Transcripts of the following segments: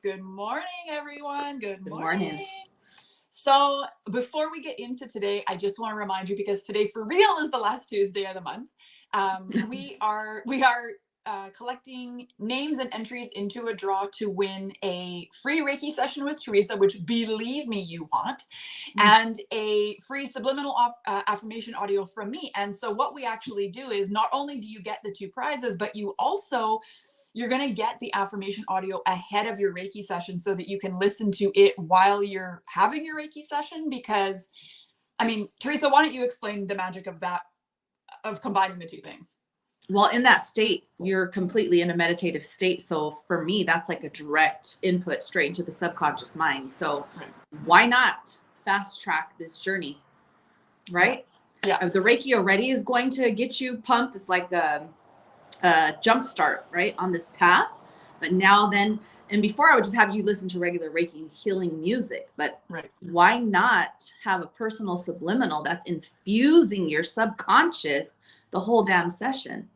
Good morning, everyone. Good Good morning. morning. So before we get into today, I just want to remind you, because today for real is the last Tuesday of the month. We are collecting names and entries into a draw to win a free Reiki session with Teresa, which believe me, you want, and a free subliminal affirmation audio from me. And so what we actually do is not only do you get the two prizes, but you're going to get the affirmation audio ahead of your Reiki session so that you can listen to it while you're having your Reiki session. Because, I mean, Teresa, why don't you explain the magic of that, of combining the two things? Well, in that state, you're completely in a meditative state. So for me, that's like a direct input straight into the subconscious mind. So why not fast track this journey, right? Yeah. The Reiki already is going to get you pumped. It's like a jump start, right, on this path. But now then, and before I would just have you listen to regular Reiki healing music, but why not have a personal subliminal that's infusing your subconscious the whole damn session?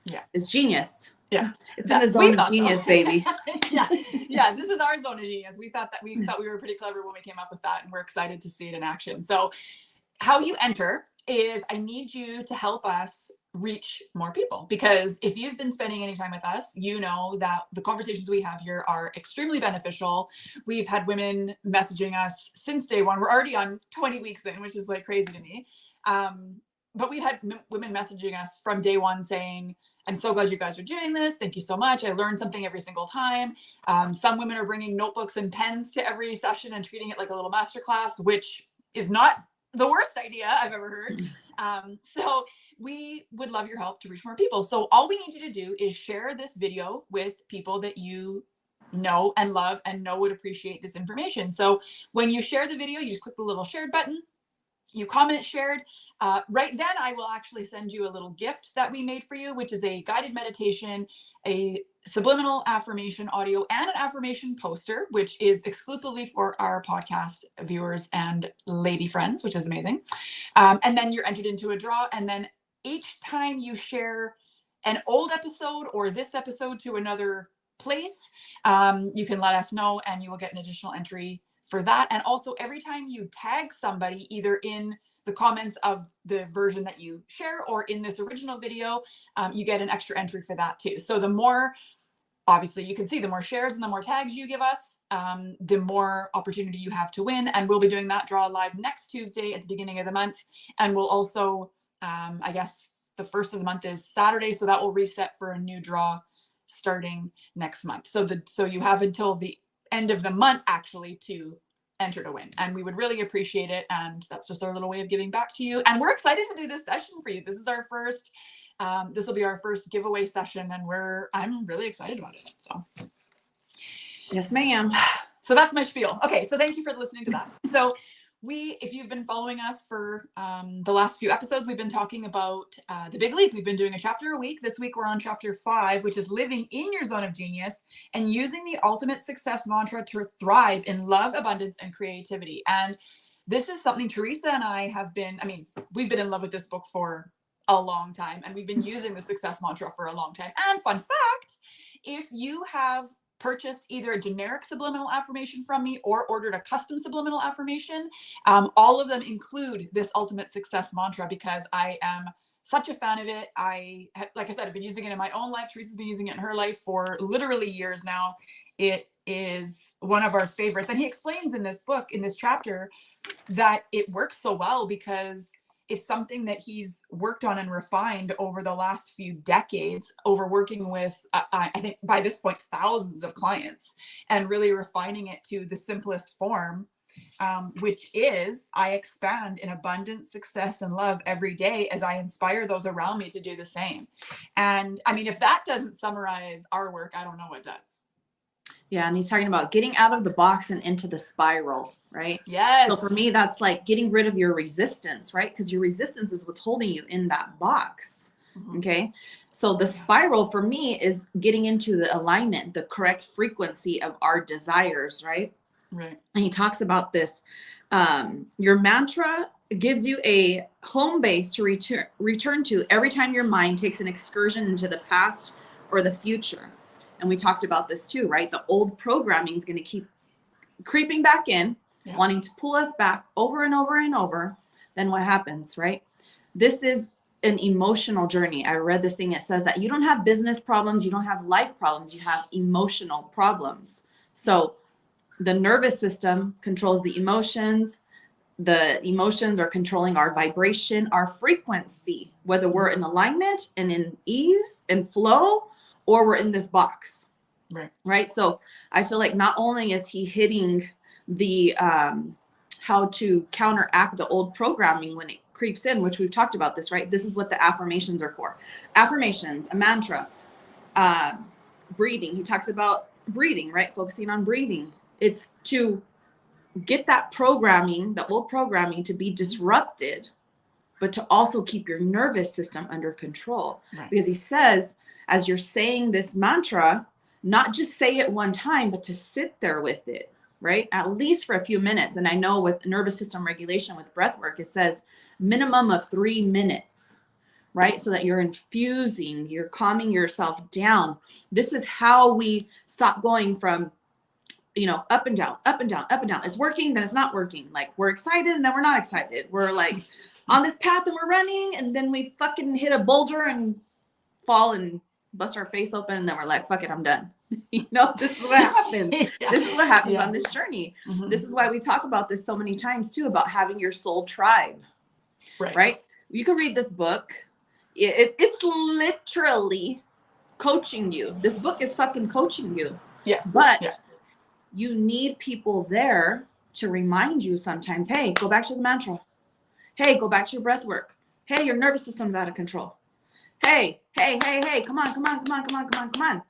Yeah. It's genius. Yeah. It's in the zone of genius, baby. Yeah. This is our zone of genius. We thought we were pretty clever when we came up with that, and we're excited to see it in action. So how you enter is, I need you to help us reach more people, because if you've been spending any time with us, you know that the conversations we have here are extremely beneficial. We've had women messaging us since day one. We're already on 20 weeks in, which is like crazy to me. But we've had women messaging us from day one saying, I'm so glad you guys are doing this. Thank you so much. I learned something every single time. Some women are bringing notebooks and pens to every session and treating it like a little masterclass, which is not the worst idea I've ever heard. So we would love your help to reach more people. So all we need you to do is share this video with people that you know and love and know would appreciate this information. So when you share the video, you just click the little shared button. You comment it shared. Right then I will actually send you a little gift that we made for you, which is a guided meditation, a subliminal affirmation audio, and an affirmation poster, which is exclusively for our podcast viewers and lady friends, which is amazing. And then you're entered into a draw. And then each time you share an old episode or this episode to another place, you can let us know and you will get an additional entry for that. And also every time you tag somebody, either in the comments of the version that you share or in this original video, you get an extra entry for that too. So the more, obviously you can see, the more shares and the more tags you give us, the more opportunity you have to win. And we'll be doing that draw live next Tuesday at the beginning of the month. And we'll also, I guess the first of the month is Saturday. So that will reset for a new draw starting next month. So you have until the end of the month actually to enter to win, and we would really appreciate it. And that's just our little way of giving back to you. And we're excited to do this session for you. This is our first, this will be our first giveaway session, and I'm really excited about it. So yes, ma'am. So that's my spiel. Okay, so thank you for listening to that. So if you've been following us for the last few episodes, we've been talking about the big leap. We've been doing a chapter a week. This week we're on chapter 5, which is living in your zone of genius and using the ultimate success mantra to thrive in love, abundance, and creativity. And this is something Teresa and I we've been in love with this book for a long time, and we've been using the success mantra for a long time. And fun fact, if you have purchased either a generic subliminal affirmation from me or ordered a custom subliminal affirmation, all of them include this ultimate success mantra, because I am such a fan of it. Like I said, I've been using it in my own life. Teresa's been using it in her life for literally years now. It is one of our favorites. And he explains in this book, in this chapter, that it works so well because it's something that he's worked on and refined over the last few decades, over working with, I think by this point, thousands of clients, and really refining it to the simplest form, which is, I expand in abundance, success, and love every day as I inspire those around me to do the same. And I mean, if that doesn't summarize our work, I don't know what does. Yeah, and he's talking about getting out of the box and into the spiral, right? Yes. So for me, that's like getting rid of your resistance, right? Because your resistance is what's holding you in that box. Mm-hmm. Okay. So the spiral for me is getting into the alignment, the correct frequency of our desires, right? Right. And he talks about this. Your mantra gives you a home base to return to every time your mind takes an excursion into the past or the future. And we talked about this too, right? The old programming is going to keep creeping back in, wanting to pull us back over and over and over. Then what happens, right? This is an emotional journey. I read this thing. It says that you don't have business problems. You don't have life problems. You have emotional problems. So the nervous system controls the emotions. The emotions are controlling our vibration, our frequency, whether we're in alignment and in ease and flow, or we're in this box. Right. So I feel like not only is he hitting the how to counteract the old programming when it creeps in, which we've talked about this, right? This is what the affirmations are for. Affirmations, a mantra, breathing. He talks about breathing, right? Focusing on breathing. It's to get that programming, the old programming, to be disrupted, but to also keep your nervous system under control. Because he says, as you're saying this mantra, not just say it one time, but to sit there with it, right? At least for a few minutes. And I know with nervous system regulation, with breath work, it says minimum of 3 minutes, right? So that you're infusing, you're calming yourself down. This is how we stop going from, you know, up and down, up and down, up and down. It's working, then it's not working. Like, we're excited and then we're not excited. We're like on this path and we're running, and then we fucking hit a boulder and fall and bust our face open, and then we're like, fuck it, I'm done. You know, this is what happens. This is what happens on this journey. This is why we talk about this so many times too, about having your soul tribe, right? You can read this book. It's literally coaching you. This book is fucking coaching you. But you need people there to remind you sometimes, hey, go back to the mantra. Hey, go back to your breath work. Hey, your nervous system's out of control. Hey, come on.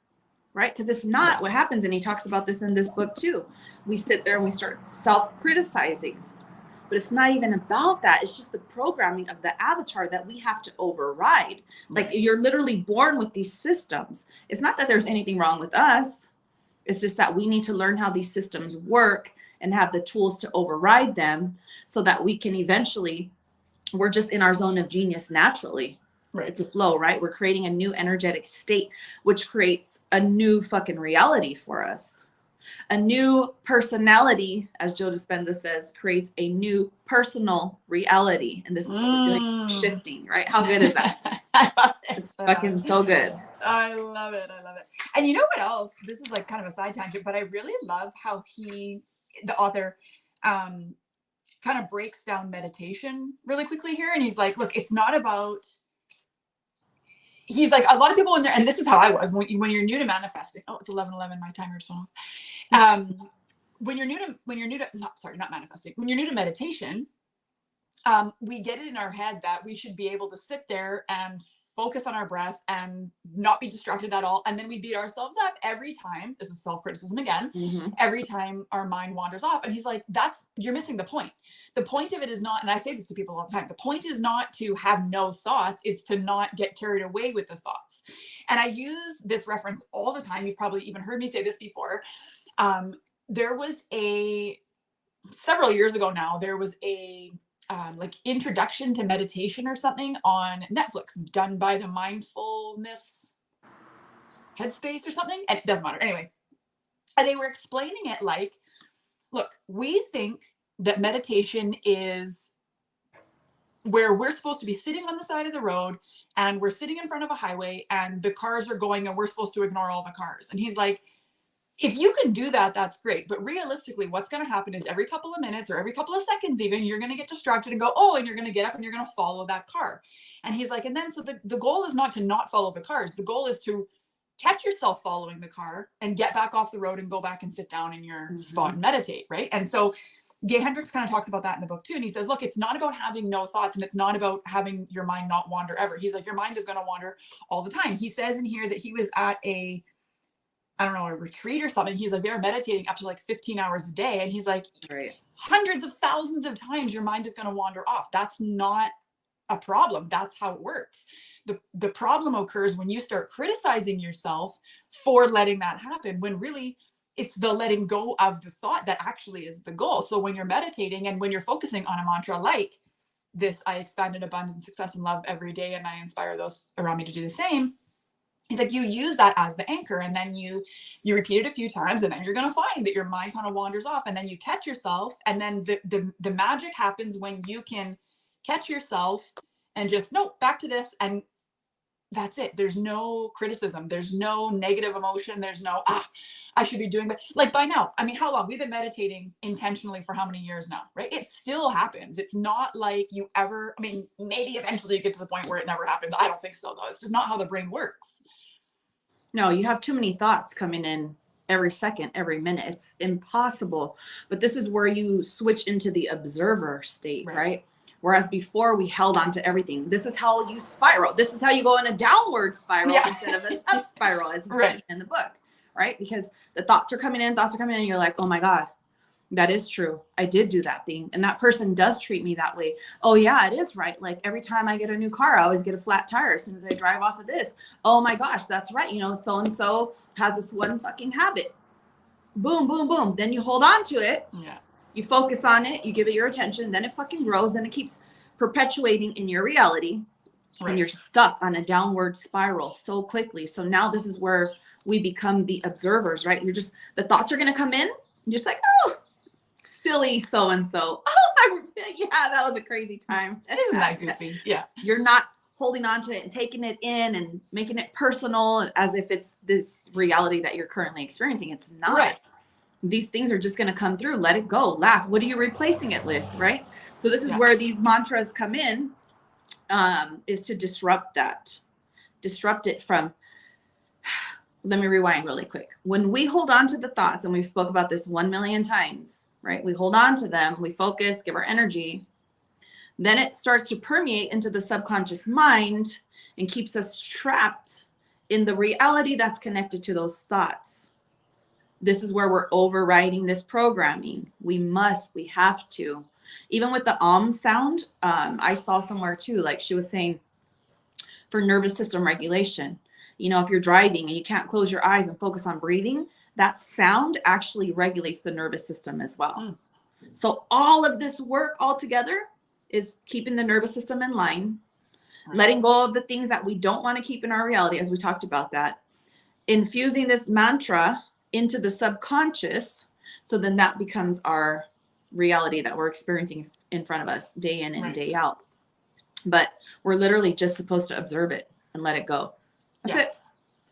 Right? Because if not, what happens, and he talks about this in this book too, we sit there and we start self-criticizing. But it's not even about that. It's just the programming of the avatar that we have to override. Like, you're literally born with these systems. It's not that there's anything wrong with us. It's just that we need to learn how these systems work and have the tools to override them so that we can eventually, we're just in our zone of genius naturally. It's a flow, right? We're creating a new energetic state, which creates a new fucking reality for us. A new personality, as Joe Dispenza says, creates a new personal reality. And this is what we're doing, shifting, right? How good is that? I love it. It's fucking so good. I love it. And you know what else? This is like kind of a side tangent, but I really love how the author, kind of breaks down meditation really quickly here. And he's like, look, it's not about, he's like, a lot of people in there, and this is how I was when you're new to manifesting. Oh, it's 11:11. My timer's off. When you're new to not manifesting. When you're new to meditation, we get it in our head that we should be able to sit there and focus on our breath and not be distracted at all. And then we beat ourselves up every time. This is self-criticism again. Every time our mind wanders off. And he's like, you're missing the point. The point of it is not, and I say this to people all the time, the point is not to have no thoughts. It's to not get carried away with the thoughts. And I use this reference all the time. You've probably even heard me say this before. There was several years ago now, there was a like introduction to meditation or something on Netflix done by the mindfulness headspace or something. And it doesn't matter. Anyway, and they were explaining it like, look, we think that meditation is where we're supposed to be sitting on the side of the road and we're sitting in front of a highway and the cars are going and we're supposed to ignore all the cars. And he's like, if you can do that, that's great. But realistically, what's going to happen is every couple of minutes or every couple of seconds, even, you're going to get distracted and go, oh, and you're going to get up and you're going to follow that car. And he's like, and then, so the goal is not to not follow the cars. The goal is to catch yourself following the car and get back off the road and go back and sit down in your spot and meditate. Right. And so Gay Hendricks kind of talks about that in the book too. And he says, look, it's not about having no thoughts and it's not about having your mind not wander ever. He's like, your mind is going to wander all the time. He says in here that he was at a retreat or something. He's like, they're meditating up to like 15 hours a day. And he's like, hundreds of thousands of times your mind is going to wander off. That's not a problem. That's how it works. The problem occurs when you start criticizing yourself for letting that happen, when really it's the letting go of the thought that actually is the goal. So when you're meditating and when you're focusing on a mantra like this, I expand in abundance, success, and love every day, and I inspire those around me to do the same. He's like, you use that as the anchor, and then you repeat it a few times, and then you're going to find that your mind kind of wanders off, and then you catch yourself. And then the magic happens when you can catch yourself and just, no, back to this. And that's it. There's no criticism. There's no negative emotion. There's no, I should be doing, but like by now, I mean, how long? We've been meditating intentionally for how many years now, right? It still happens. It's not like you ever, I mean, maybe eventually you get to the point where it never happens. I don't think so though. It's just not how the brain works. No, you have too many thoughts coming in every second, every minute. It's impossible. But this is where you switch into the observer state, right? Whereas before we held on to everything. This is how you spiral. This is how you go in a downward spiral instead of an up spiral, as you say in the book, right? Because the thoughts are coming in, and you're like, oh my God, that is true. I did do that thing. And that person does treat me that way. Oh yeah, it is right. Like every time I get a new car, I always get a flat tire as soon as I drive off of this. Oh my gosh, that's right. You know, so-and-so has this one fucking habit. Boom, boom, boom. Then you hold on to it. Yeah. You focus on it, you give it your attention, then it fucking grows, then it keeps perpetuating in your reality, and you're stuck on a downward spiral so quickly. So now this is where we become the observers, right? You're just, the thoughts are going to come in, you're just like, oh, silly so-and-so. Oh, yeah, that was a crazy time. Isn't that goofy? Yeah. You're not holding on to it and taking it in and making it personal as if it's this reality that you're currently experiencing. It's not. Right. These things are just going to come through. Let it go. Laugh. What are you replacing it with? Right. So this is where these mantras come in, is to disrupt that. Disrupt it from, let me rewind really quick. When we hold on to the thoughts, and we've spoke about this 1 million times, right? We hold on to them, we focus, give our energy. Then it starts to permeate into the subconscious mind and keeps us trapped in the reality that's connected to those thoughts. This is where we're overriding this programming. We have to. Even with the sound, I saw somewhere too, like she was saying, for nervous system regulation. You know, if you're driving and you can't close your eyes and focus on breathing, that sound actually regulates the nervous system as well. So all of this work all together is keeping the nervous system in line, letting go of the things that we don't want to keep in our reality, as we talked about that, infusing this mantra into the subconscious, so then that becomes our reality that we're experiencing in front of us day in and day out. But we're literally just supposed to observe it and let it go. That's it.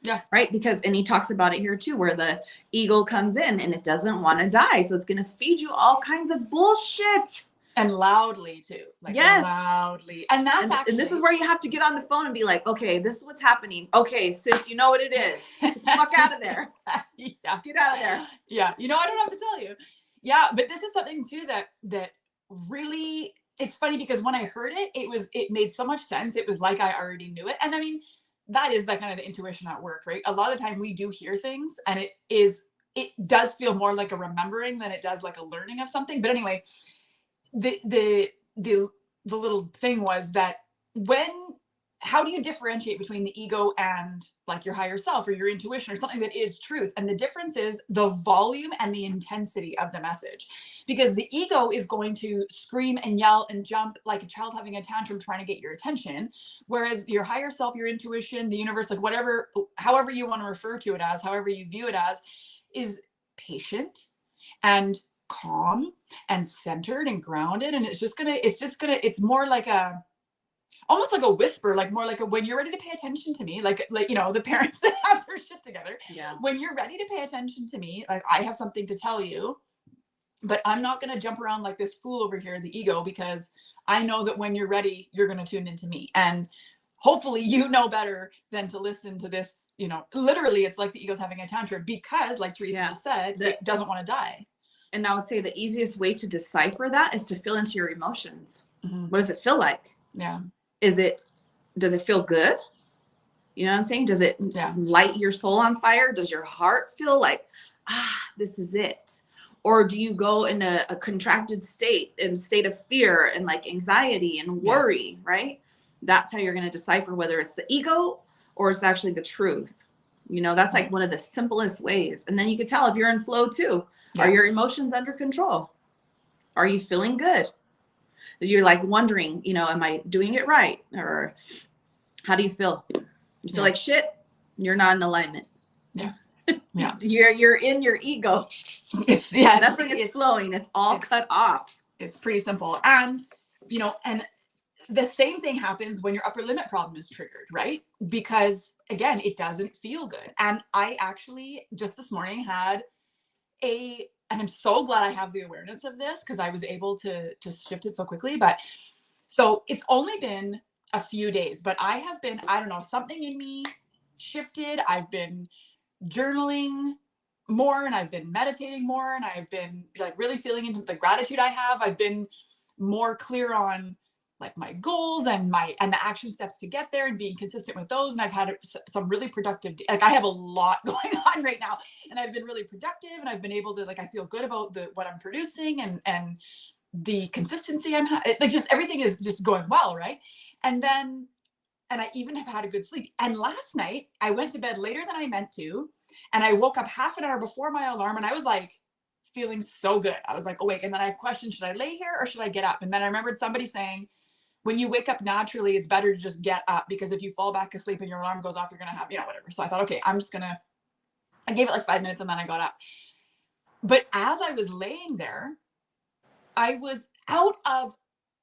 Yeah. Right. Because, and he talks about it here too, where the ego comes in and it doesn't want to die. So it's going to feed you all kinds of bullshit. And loudly too. Like loudly. And that's actually. And this is where you have to get on the phone and be like, okay, this is what's happening. Okay, sis, you know what it is. Get the fuck out of there. Yeah. Get out of there. Yeah. You know, I don't have to tell you. Yeah. But this is something too that really, it's funny because when I heard it, it made so much sense. It was like I already knew it. And I mean, that is the kind of the intuition at work, right? A lot of the time we do hear things and it does feel more like a remembering than it does like a learning of something. But anyway, the little thing was that how do you differentiate between the ego and like your higher self or your intuition or something that is truth? And the difference is the volume and the intensity of the message, because the ego is going to scream and yell and jump like a child having a tantrum trying to get your attention. Whereas your higher self, your intuition, the universe, like however you want to refer to it as, however you view it as, is patient and calm and centered and grounded. And it's more like almost like a whisper, like more like when you're ready to pay attention to me, like, you know, the parents that have their shit together. Yeah. When you're ready to pay attention to me, like I have something to tell you, but I'm not going to jump around like this fool over here, the ego, because I know that when you're ready, you're going to tune into me. And hopefully you know better than to listen to this, you know, literally it's like the ego's having a tantrum because like Teresa just said, it doesn't want to die. And I would say the easiest way to decipher that is to feel into your emotions. Mm-hmm. What does it feel like? Yeah. Does it feel good? You know what I'm saying? Does it light your soul on fire? Does your heart feel like, this is it? Or do you go in a contracted state of fear and like anxiety and worry, right? That's how you're going to decipher whether it's the ego or it's actually the truth. You know, that's like one of the simplest ways. And then you can tell if you're in flow too. Yeah. Are your emotions under control? Are you feeling good? You're like wondering, you know, am I doing it right? Or how do you feel? You feel like shit? You're not in alignment. Yeah. Yeah. You're in your ego. It's nothing is flowing. It's all cut off. It's pretty simple. And, you know, and the same thing happens when your upper limit problem is triggered, right? Because again, it doesn't feel good. And I actually just this morning had and I'm so glad I have the awareness of this because I was able to shift it so quickly. But so it's only been a few days, but I have been, I don't know, something in me shifted. I've been journaling more and I've been meditating more and I've been like really feeling into the gratitude I have. I've been more clear on like my goals and the action steps to get there and being consistent with those. And I've had some really productive, like I have a lot going on right now and I've been really productive and I've been able to, like, I feel good about what I'm producing and the consistency like just everything is just going well. Right. And I even have had a good sleep. And last night I went to bed later than I meant to. And I woke up half an hour before my alarm and I was like feeling so good. I was like awake. And then I questioned, should I lay here or should I get up? And then I remembered somebody saying, when you wake up naturally, it's better to just get up because if you fall back asleep and your alarm goes off, you're going to have, you know, whatever. So I thought, okay, I gave it like 5 minutes and then I got up. But as I was laying there, I was out of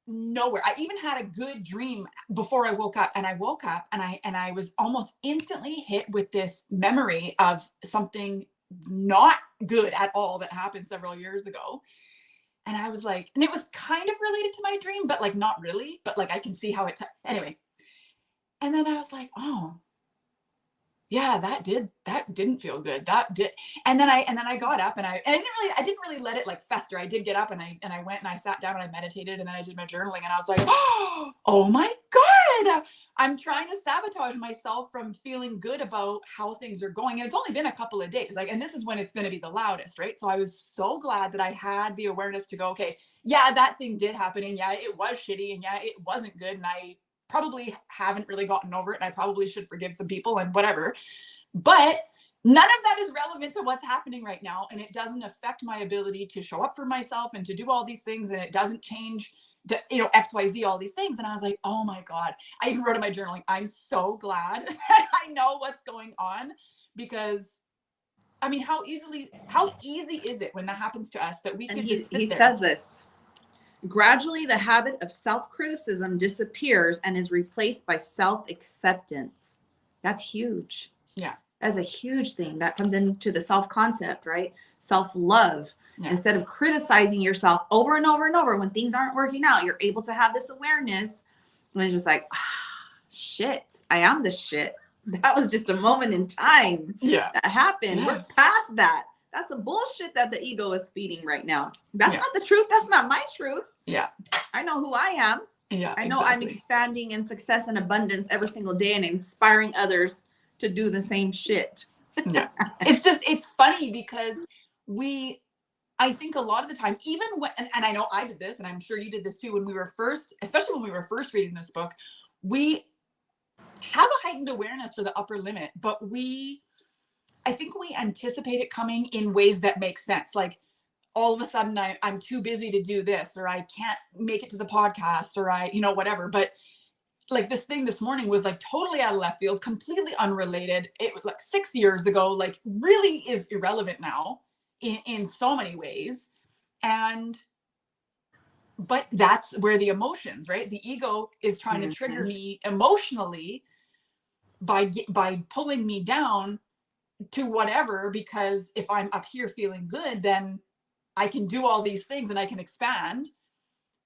nowhere. I even had a good dream before I woke up, and I woke up and I was almost instantly hit with this memory of something not good at all that happened several years ago. And I was like, and it was kind of related to my dream, but like not really, but like I can see how anyway. And then I was like, oh, yeah, that didn't feel good. That did. And then I got up and I didn't really let it like fester. I did get up and I went and I sat down and I meditated and then I did my journaling and I was like, oh my God, I'm trying to sabotage myself from feeling good about how things are going. And it's only been a couple of days. Like, and this is when it's going to be the loudest, right? So I was so glad that I had the awareness to go, okay, yeah, that thing did happen. And yeah, it was shitty. And yeah, it wasn't good. And I probably haven't really gotten over it and I probably should forgive some people and whatever, but none of that is relevant to what's happening right now. And it doesn't affect my ability to show up for myself and to do all these things. And it doesn't change the, you know, XYZ, all these things. And I was like, oh my God, I even wrote in my journaling, I'm so glad that I know what's going on because I mean, how easy is it when that happens to us that we could just sit there? He says this. Gradually, the habit of self-criticism disappears and is replaced by self-acceptance. That's huge. Yeah. That's a huge thing that comes into the self-concept, right? Self-love. Yeah. Instead of criticizing yourself over and over and over when things aren't working out, you're able to have this awareness when it's just like, shit, I am the shit. That was just a moment in time that happened. Yeah. We're past that. That's the bullshit that the ego is feeding right now. That's not the truth. That's not my truth. Yeah. I know who I am. Yeah. I know I'm expanding in success and abundance every single day and inspiring others to do the same shit. Yeah. It's funny because I think a lot of the time, even when, and I know I did this, and I'm sure you did this too, especially when we were first reading this book, we have a heightened awareness for the upper limit, but I think we anticipate it coming in ways that make sense. Like all of a sudden I'm too busy to do this, or I can't make it to the podcast, or whatever. But like this thing this morning was like totally out of left field, completely unrelated. It was like 6 years ago, like really is irrelevant now in so many ways. But that's where the emotions, right? The ego is trying to trigger me emotionally by pulling me down to whatever, because if I'm up here feeling good, then I can do all these things and I can expand.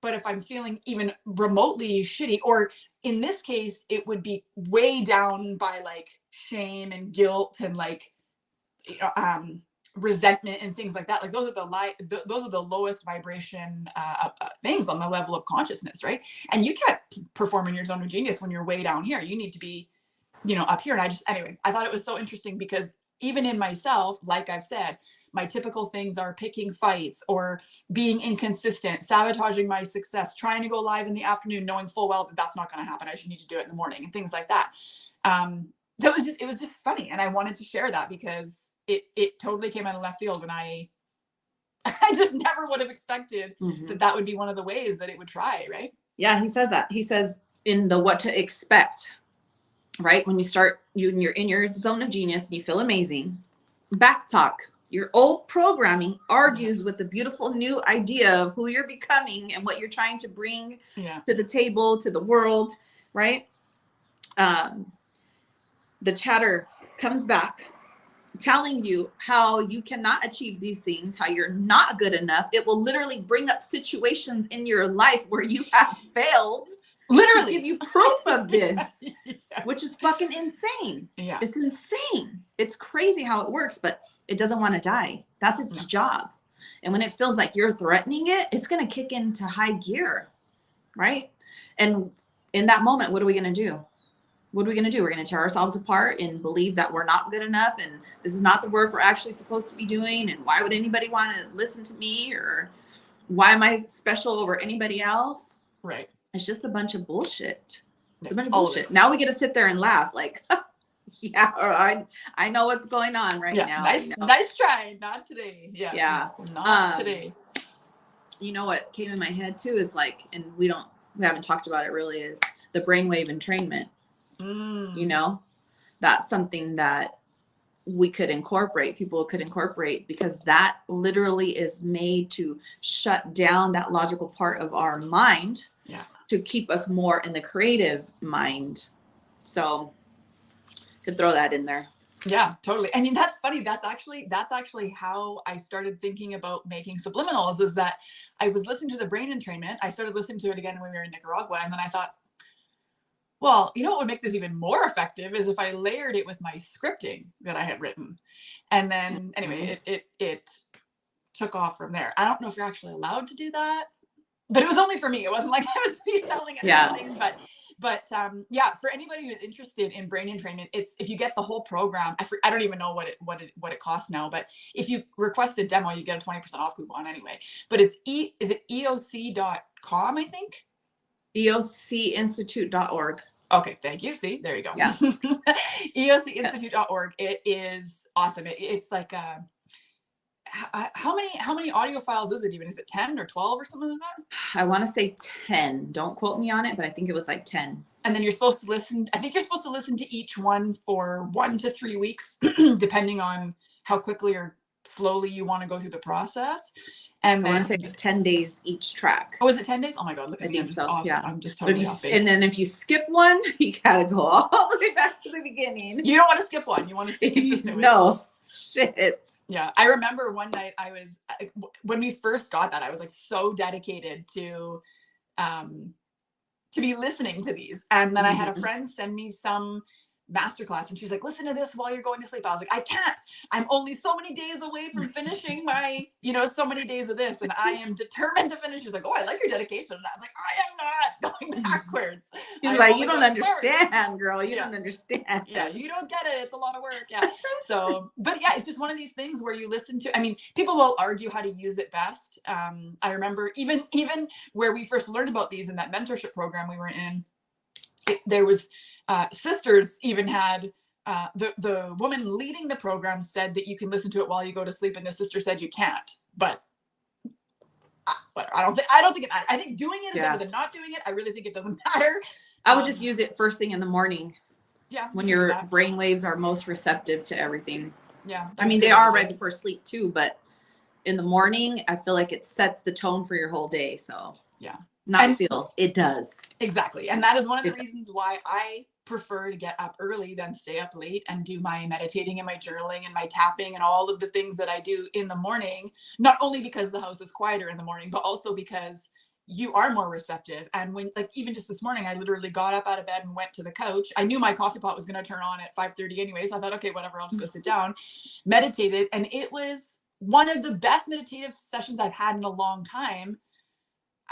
But if I'm feeling even remotely shitty, or in this case, it would be way down by like shame and guilt and like resentment and things like that. Like those are the lowest vibration things on the level of consciousness, right? And you can't perform in your zone of genius when you're way down here. You need to be, up here. And I thought it was so interesting because even in myself, like I've said, my typical things are picking fights or being inconsistent, sabotaging my success, trying to go live in the afternoon, knowing full well that that's not going to happen. I should need to do it in the morning and things like that. It was just funny. And I wanted to share that because it totally came out of left field. And I just never would have expected that would be one of the ways that it would try. Right. Yeah. He says that. He says in the what to expect. right? When you're in your zone of genius and you feel amazing, back talk. Your old programming argues with the beautiful new idea of who you're becoming and what you're trying to bring to the table, to the world, right? The chatter comes back telling you how you cannot achieve these things, how you're not good enough. It will literally bring up situations in your life where you have failed. Literally, to give you proof of this, which is fucking insane. Yeah, it's insane. It's crazy how it works, but it doesn't want to die. That's its job. And when it feels like you're threatening it, it's going to kick into high gear, right? And in that moment, what are we going to do? What are we going to do? We're going to tear ourselves apart and believe that we're not good enough and this is not the work we're actually supposed to be doing. And why would anybody want to listen to me? Or why am I special over anybody else? Right. It's just a bunch of bullshit. It's a bunch of bullshit. Now we get to sit there and laugh like, yeah, I know what's going on right now. Nice try. Not today. Yeah. Not today. You know what came in my head too is like, and we haven't talked about it really, is the brainwave entrainment. You know, that's something that we could incorporate, people could incorporate, because that literally is made to shut down that logical part of our mind to keep us more in the creative mind. So could throw that in there. Yeah, totally. I mean, that's funny. That's actually how I started thinking about making subliminals, is that I was listening to the brain entrainment. I started listening to it again when we were in Nicaragua. And then I thought, well, you know what would make this even more effective is if I layered it with my scripting that I had written. And then anyway, it took off from there. I don't know if you're actually allowed to do that, but it was only for me. It wasn't like I was reselling it or anything, but yeah, for anybody who's interested in brain entrainment, it's, if you get the whole program, I don't even know what it costs now, but if you request a demo, you get a 20% off coupon anyway. But it's is it EOC.com, I think? EOCinstitute.org. Okay, thank you. See, there you go. Yeah. EOCinstitute.org. It is awesome. It's like how many audio files is it even? Is it 10 or 12 or something like that? I want to say 10. Don't quote me on it, but I think it was like 10. And then you're supposed to listen. I think you're supposed to listen to each one for 1 to 3 weeks, depending on how quickly or slowly you want to go through the process. And then I want to say it's 10 days each track. Oh, is it 10 days? Oh my God, look at me. I'm just off. Yeah. I'm just totally off base. And then if you skip one, you gotta go all the way back to the beginning. You don't want to skip one. You want to stay consistent with it. No. Shit. Yeah. I remember one night when we first got that, I was like so dedicated to be listening to these. And then I had a friend send me some masterclass and she's like, listen to this while you're going to sleep. I was like, I can't. I'm only so many days away from finishing my, so many days of this, and I am determined to finish. She's like, oh, I like your dedication. And I was like, I am not going backwards. He's like, you don't understand, girl. You don't understand. Yeah, you don't get it. It's a lot of work. Yeah. So, but yeah, it's just one of these things where you listen to, I mean, people will argue how to use it best. I remember even where we first learned about these in that mentorship program we were in, there was sisters even had the woman leading the program said that you can listen to it while you go to sleep, and the sister said you can't. But I don't think it matters. I think doing it is better than not doing it. I really think it doesn't matter. I would just use it first thing in the morning. Yeah. When your brain waves are most receptive to everything. Yeah. I mean, they are right before sleep too, but in the morning, I feel like it sets the tone for your whole day. So yeah. It does. Exactly. And that is one of the reasons why I prefer to get up early than stay up late and do my meditating and my journaling and my tapping and all of the things that I do in the morning, not only because the house is quieter in the morning, but also because you are more receptive. And when, like, even just this morning, I literally got up out of bed and went to the couch. I knew my coffee pot was going to turn on at 5:30 anyway. So I thought, okay, whatever, I'll just go sit down, meditated. And it was one of the best meditative sessions I've had in a long time.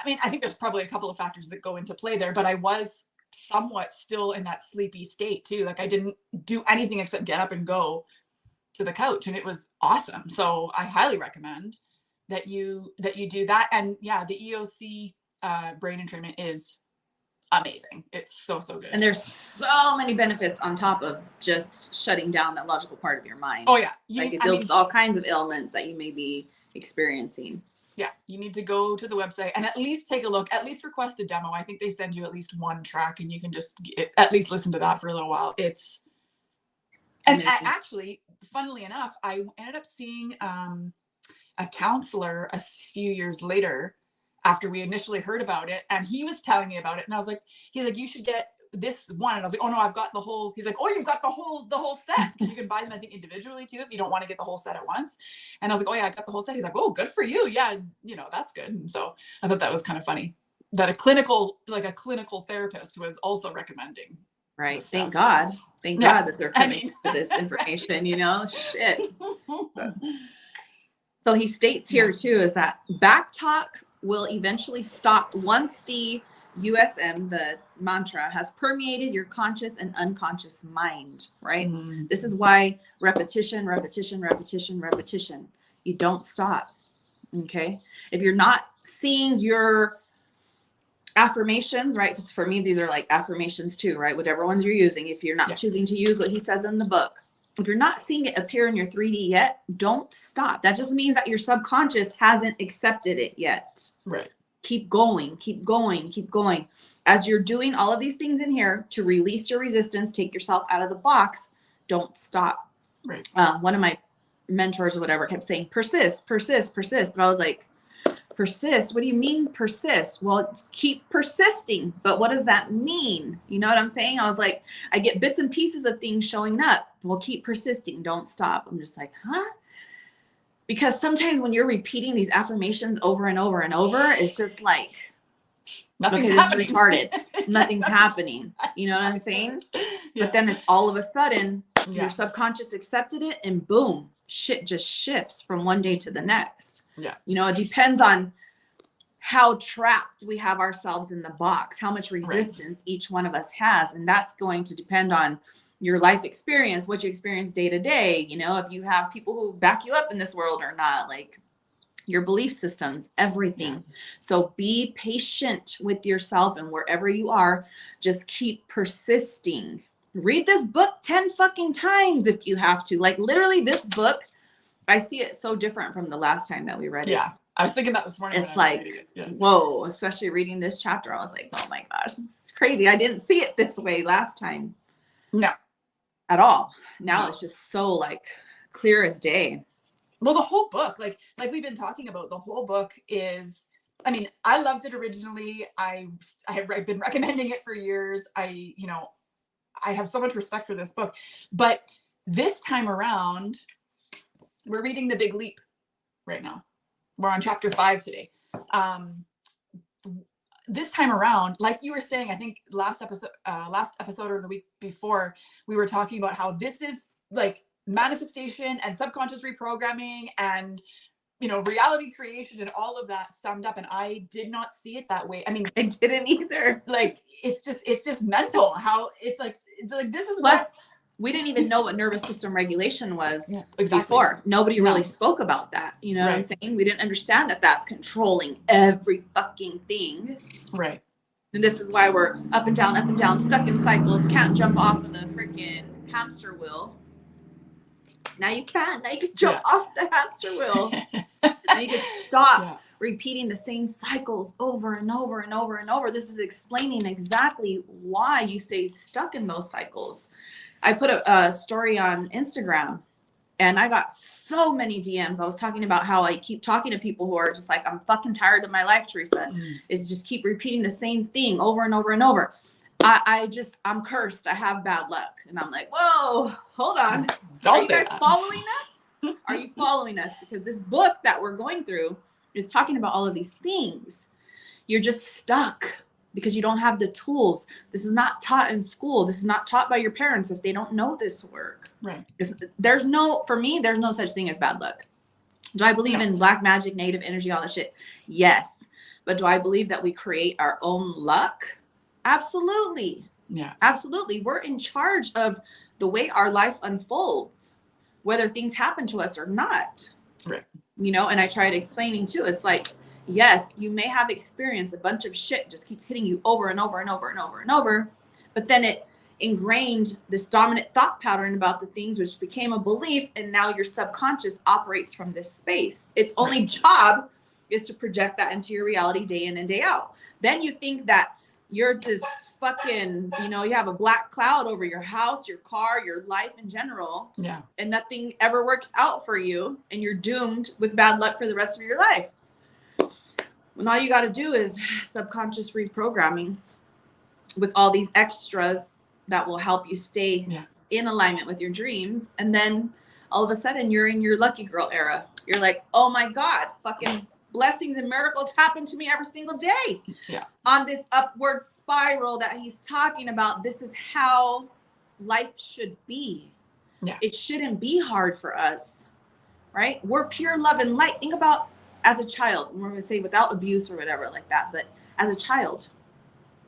I mean, I think there's probably a couple of factors that go into play there, but I was somewhat still in that sleepy state too. Like I didn't do anything except get up and go to the couch, and it was awesome. So I highly recommend that you do that. And yeah, the EOC brain entrainment is amazing. It's so good. And there's so many benefits on top of just shutting down that logical part of your mind. Oh yeah. It deals with all kinds of ailments that you may be experiencing. Yeah, you need to go to the website and at least take a look, at least request a demo. I think they send you at least one track and you can just at least listen to that for a little while. And actually, funnily enough, I ended up seeing a counselor a few years later after we initially heard about it, and he was telling me about it, and I was like, he's like, you should get this one, and I was like, oh no, I've got the whole. He's like, oh, you've got the whole set. You can buy them, I think, individually too if you don't want to get the whole set at once. And I was like, oh yeah, I got the whole set. He's like, oh, good for you. Yeah, that's good. And so I thought that was kind of funny that a clinical therapist was also recommending. Right. Thank God. Thank God that they're coming to this information. Shit. So he states here too is that back talk will eventually stop once the USM, the mantra, has permeated your conscious and unconscious mind, right? Mm-hmm. This is why repetition. You don't stop. Okay. If you're not seeing your affirmations, right? Because for me, these are like affirmations too, right? Whatever ones you're using, if you're not choosing to use what he says in the book, if you're not seeing it appear in your 3D yet, don't stop. That just means that your subconscious hasn't accepted it yet. Right. Keep going. As you're doing all of these things in here to release your resistance, take yourself out of the box, don't stop. Right. One of my mentors or whatever kept saying, persist. But I was like, persist? What do you mean persist? Well, keep persisting. But what does that mean? You know what I'm saying? I was like, I get bits and pieces of things showing up. Well, keep persisting. Don't stop. I'm just like, huh? Because sometimes when you're repeating these affirmations over and over and over, it's just like, nothing's happening. This is retarded. Nothing's happening. You know what I'm saying? Yeah. But then it's all of a sudden, your subconscious accepted it and boom, shit just shifts from one day to the next. Yeah. It depends on how trapped we have ourselves in the box, how much resistance each one of us has. And that's going to depend on your life experience, what you experience day to day, if you have people who back you up in this world or not, like your belief systems, everything. Yeah. So be patient with yourself, and wherever you are, just keep persisting. Read this book 10 fucking times if you have to. Like literally this book, I see it so different from the last time that we read it. Yeah. I was thinking that this morning. It's like, whoa, especially reading this chapter. I was like, oh my gosh, it's crazy. I didn't see it this way last time. No. At all. Now it's just so like clear as day. Well, the whole book, like we've been talking about, the whole book is, I mean, I loved it originally. I've been recommending it for years. I have so much respect for this book, but this time around, we're reading The Big Leap right now. We're on chapter 5 today. This time around, like you were saying, I think last episode or the week before, we were talking about how this is like manifestation and subconscious reprogramming and, reality creation and all of that summed up. And I did not see it that way. I mean, I didn't either. Like, it's just mental how it's like this is what we didn't even know what nervous system regulation was before. Nobody really spoke about that. You know what I'm saying? We didn't understand that that's controlling every fucking thing. Right. And this is why we're up and down, stuck in cycles, can't jump off of the freaking hamster wheel. Now you can. Now you can jump off the hamster wheel. Now you can stop repeating the same cycles over and over and over and over. This is explaining exactly why you stay stuck in those cycles. I put a story on Instagram and I got so many DMs. I was talking about how I keep talking to people who are just like, I'm fucking tired of my life, Teresa. It's just keep repeating the same thing over and over and over. I'm cursed. I have bad luck. And I'm like, whoa, hold on. Are you guys following us? Are you following us? Because this book that we're going through is talking about all of these things. You're just stuck because you don't have the tools. This is not taught in school. This is not taught by your parents if they don't know this work. Right. For me, there's no such thing as bad luck. Do I believe in black magic, native energy, all that shit? Yes. But do I believe that we create our own luck? Absolutely. Yeah. Absolutely. We're in charge of the way our life unfolds, whether things happen to us or not. Right. And I tried explaining too. It's like, yes, you may have experienced a bunch of shit just keeps hitting you over and over and over and over and over, but then it ingrained this dominant thought pattern about the things, which became a belief, and now your subconscious operates from this space. Its only job is to project that into your reality day in and day out. Then you think that you're this fucking, you know, you have a black cloud over your house, your car, your life in general. Yeah. And nothing ever works out for you. And you're doomed with bad luck for the rest of your life. When all you got to do is subconscious reprogramming with all these extras that will help you stay in alignment with your dreams. And then all of a sudden you're in your lucky girl era. You're like, oh my God, fucking blessings and miracles happen to me every single day. Yeah. On this upward spiral that he's talking about, this is how life should be. Yeah. It shouldn't be hard for us, right? We're pure love and light. Think about as a child, we're going to say without abuse or whatever like that, but as a child,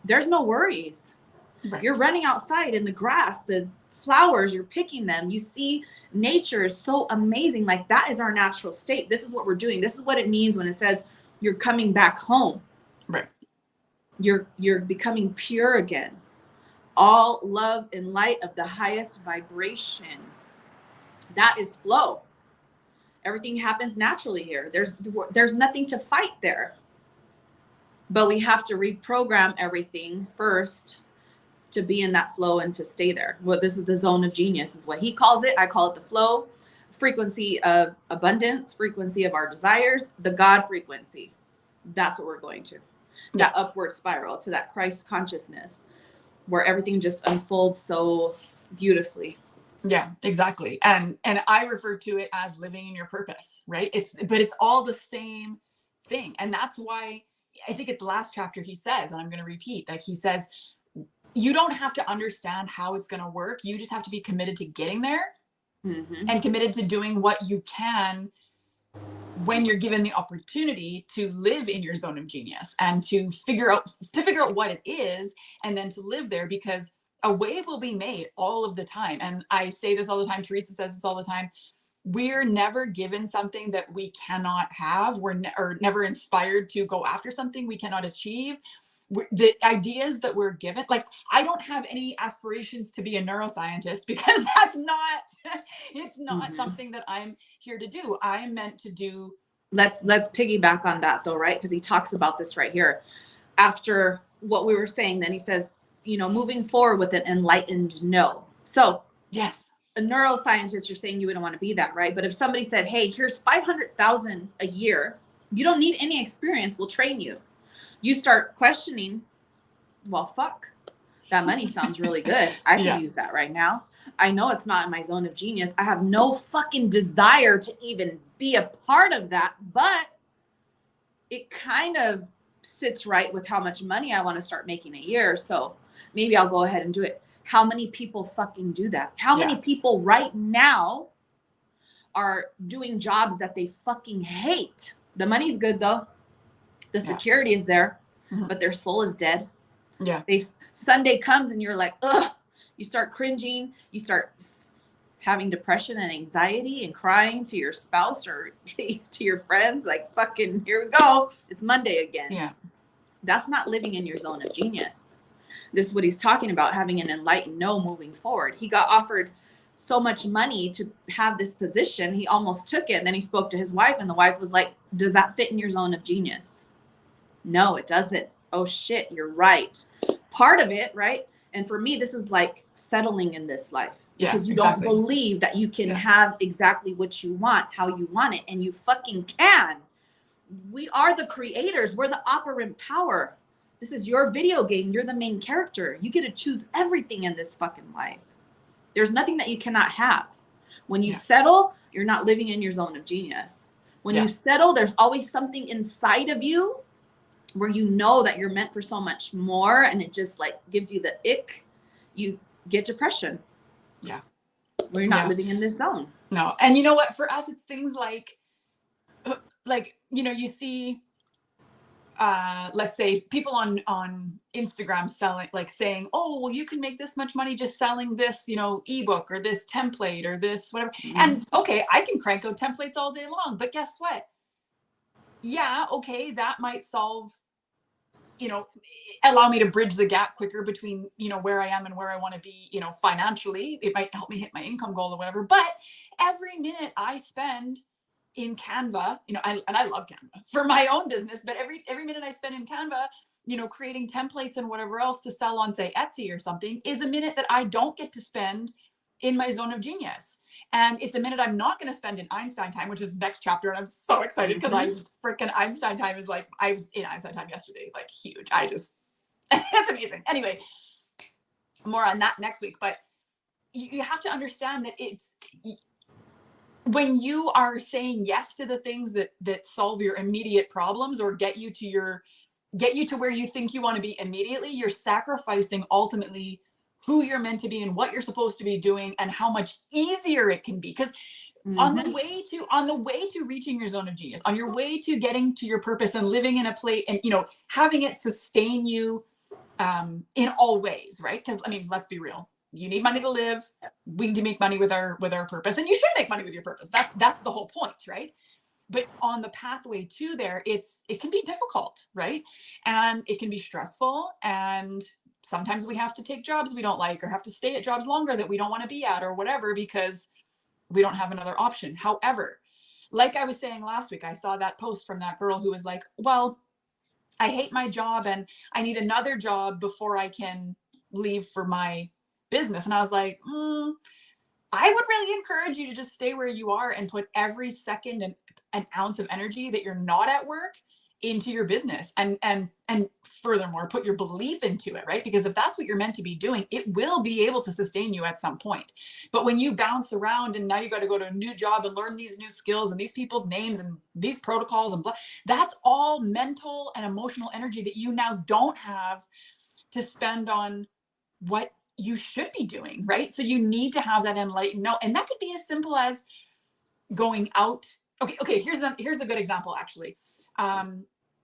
there's no worries. Right. You're running outside in the grass, the flowers, you're picking them. You see nature is so amazing. Like that is our natural state. This is what we're doing. This is what it means when it says you're coming back home. Right. You're becoming pure again. All love and light of the highest vibration. That is flow. Everything happens naturally here. There's nothing to fight there. But we have to reprogram everything first to be in that flow and to stay there. Well, this is the zone of genius is what he calls it. I call it the flow, frequency of abundance, frequency of our desires, the God frequency. That's what we're going to. That upward spiral to that Christ consciousness where everything just unfolds so beautifully. Yeah, exactly. And I refer to it as living in your purpose, right? But it's all the same thing. And that's why I think it's the last chapter he says, and I'm going to repeat, like he says, you don't have to understand how it's going to work. You just have to be committed to getting there and committed to doing what you can when you're given the opportunity to live in your zone of genius and to figure out what it is and then to live there, because a way will be made all of the time. And I say this all the time. Teresa says this all the time. We're never given something that we cannot have. We're never inspired to go after something we cannot achieve. The ideas that we're given, like I don't have any aspirations to be a neuroscientist because it's not something that I'm here to do. I am meant to do. Let's piggyback on that though, right? Because he talks about this right here. After what we were saying, then he says, you know, moving forward with an enlightened no. So yes, a neuroscientist, you're saying you wouldn't want to be that, right? But if somebody said, hey, here's 500,000 a year, you don't need any experience, we'll train you. You start questioning, well, fuck, that money sounds really good. I can use that right now. I know it's not in my zone of genius. I have no fucking desire to even be a part of that, but it kind of sits right with how much money I want to start making a year. So maybe I'll go ahead and do it. How many people fucking do that? How many people right now are doing jobs that they fucking hate? The money's good though. The security is there, but their soul is dead. Yeah. Sunday comes and you're like, ugh. You start cringing. You start having depression and anxiety and crying to your spouse or to your friends. Like, fucking, here we go. It's Monday again. Yeah. That's not living in your zone of genius. This is what he's talking about, having an enlightened no moving forward. He got offered so much money to have this position. He almost took it. And then he spoke to his wife and the wife was like, does that fit in your zone of genius? No, it doesn't. Oh shit, you're right. Part of it, right? And for me, this is like settling in this life because you don't believe that you can have exactly what you want, how you want it. And you fucking can. We are the creators. We're the operant power. This is your video game. You're the main character. You get to choose everything in this fucking life. There's nothing that you cannot have. When you settle, you're not living in your zone of genius. When you settle, there's always something inside of you where you know that you're meant for so much more, and it just like gives you the ick. You get depression. Yeah. When you're not living in this zone. No. And you know what? For us, it's things like, you know, you see, let's say people on Instagram selling, like saying, oh, well, you can make this much money just selling this, you know, ebook or this template or this, whatever. And okay, I can crank out templates all day long, but guess what? Yeah, okay, that might solve, you know, allow me to bridge the gap quicker between, you know, where I am and where I want to be, you know, financially. It might help me hit my income goal or whatever. But every minute I spend in Canva, and I love Canva for my own business, but every minute I spend in Canva, creating templates and whatever else to sell on, say, Etsy or something, is a minute that I don't get to spend in my zone of genius. And it's a minute I'm not going to spend in Einstein time, which is the next chapter. And I'm so excited because freaking Einstein time is like, I was in Einstein time yesterday, like huge. It's amazing. Anyway, more on that next week. But you have to understand that when you are saying yes to the things that solve your immediate problems or get you to where you think you want to be immediately, you're sacrificing ultimately who you're meant to be and what you're supposed to be doing and how much easier it can be. Because on the way to reaching your zone of genius, on your way to getting to your purpose and living in a place and, having it sustain you in all ways, right? Because, let's be real. You need money to live. We need to make money with our purpose, and you should make money with your purpose. That's the whole point, right? But on the pathway to there, it can be difficult, right? And it can be stressful. And sometimes we have to take jobs we don't like, or have to stay at jobs longer that we don't want to be at, or whatever, because we don't have another option. However, like I was saying last week, I saw that post from that girl who was like, well, I hate my job and I need another job before I can leave for my business. And I was like, I would really encourage you to just stay where you are and put every second and an ounce of energy that you're not at work into your business, and furthermore, put your belief into it, right? Because if that's what you're meant to be doing, it will be able to sustain you at some point. But when you bounce around and now you got to go to a new job and learn these new skills and these people's names and these protocols and blah, that's all mental and emotional energy that you now don't have to spend on what you should be doing, right? So you need to have that enlightened no. And that could be as simple as going out. Okay. Here's a good example, actually.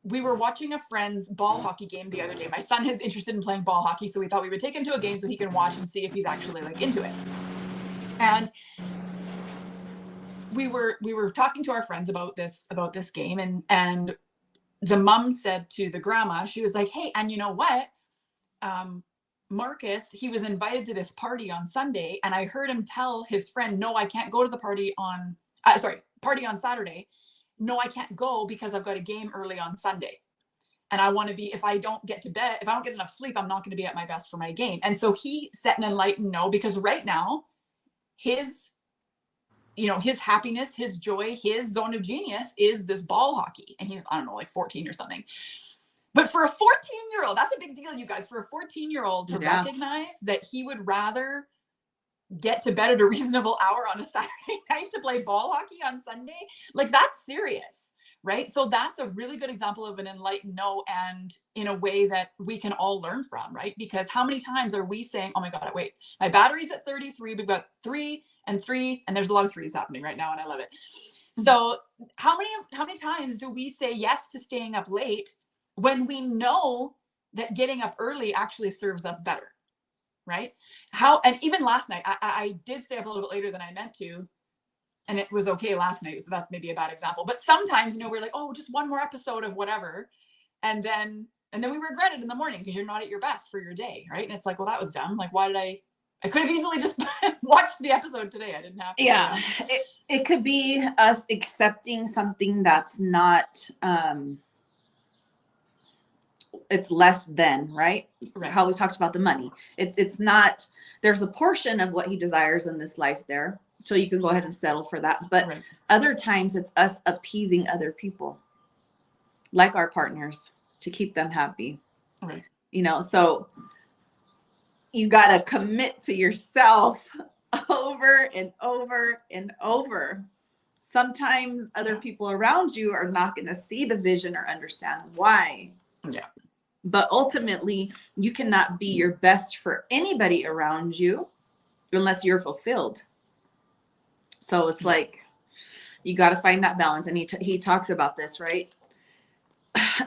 We were watching a friend's ball hockey game the other day. My son is interested in playing ball hockey, so we thought we would take him to a game so he can watch and see if he's actually like into it. And we were talking to our friends about this game, and the mom said to the grandma, she was like, hey, and you know what? Marcus, he was invited to this party on Sunday, and I heard him tell his friend, no, I can't go to the party on Saturday. No, I can't go because I've got a game early on Sunday. And I want to be, if I don't get enough sleep, I'm not going to be at my best for my game. And so he set an enlightened no, because right now his happiness, his joy, his zone of genius is this ball hockey. And he's, I don't know, like 14 or something. But for a 14-year-old, that's a big deal, you guys, for a 14-year-old to recognize that he would rather get to bed at a reasonable hour on a Saturday night to play ball hockey on Sunday, like that's serious, right? So that's a really good example of an enlightened no, and in a way that we can all learn from, right? Because how many times are we saying, oh my God, wait, my battery's at 33, we've got 3 and 3, and there's a lot of 3s happening right now, and I love it. So how many times do we say yes to staying up late when we know that getting up early actually serves us better? Right? And even last night, I did stay up a little bit later than I meant to, and it was okay last night. So that's maybe a bad example, but sometimes, we're like, oh, just one more episode of whatever. And then we regret it in the morning because you're not at your best for your day. Right. And it's like, well, that was dumb. Like, why did I could have easily just watched the episode today. I didn't have to. Yeah. It could be us accepting something that's not, it's less than, right? How we talked about the money. It's not, there's a portion of what he desires in this life there. So you can go ahead and settle for that. But other times it's us appeasing other people, like our partners, to keep them happy. Right. So you got to commit to yourself over and over and over. Sometimes other people around you are not going to see the vision or understand why. Yeah. But ultimately, you cannot be your best for anybody around you unless you're fulfilled. So it's like, you got to find that balance. And he talks about this, right?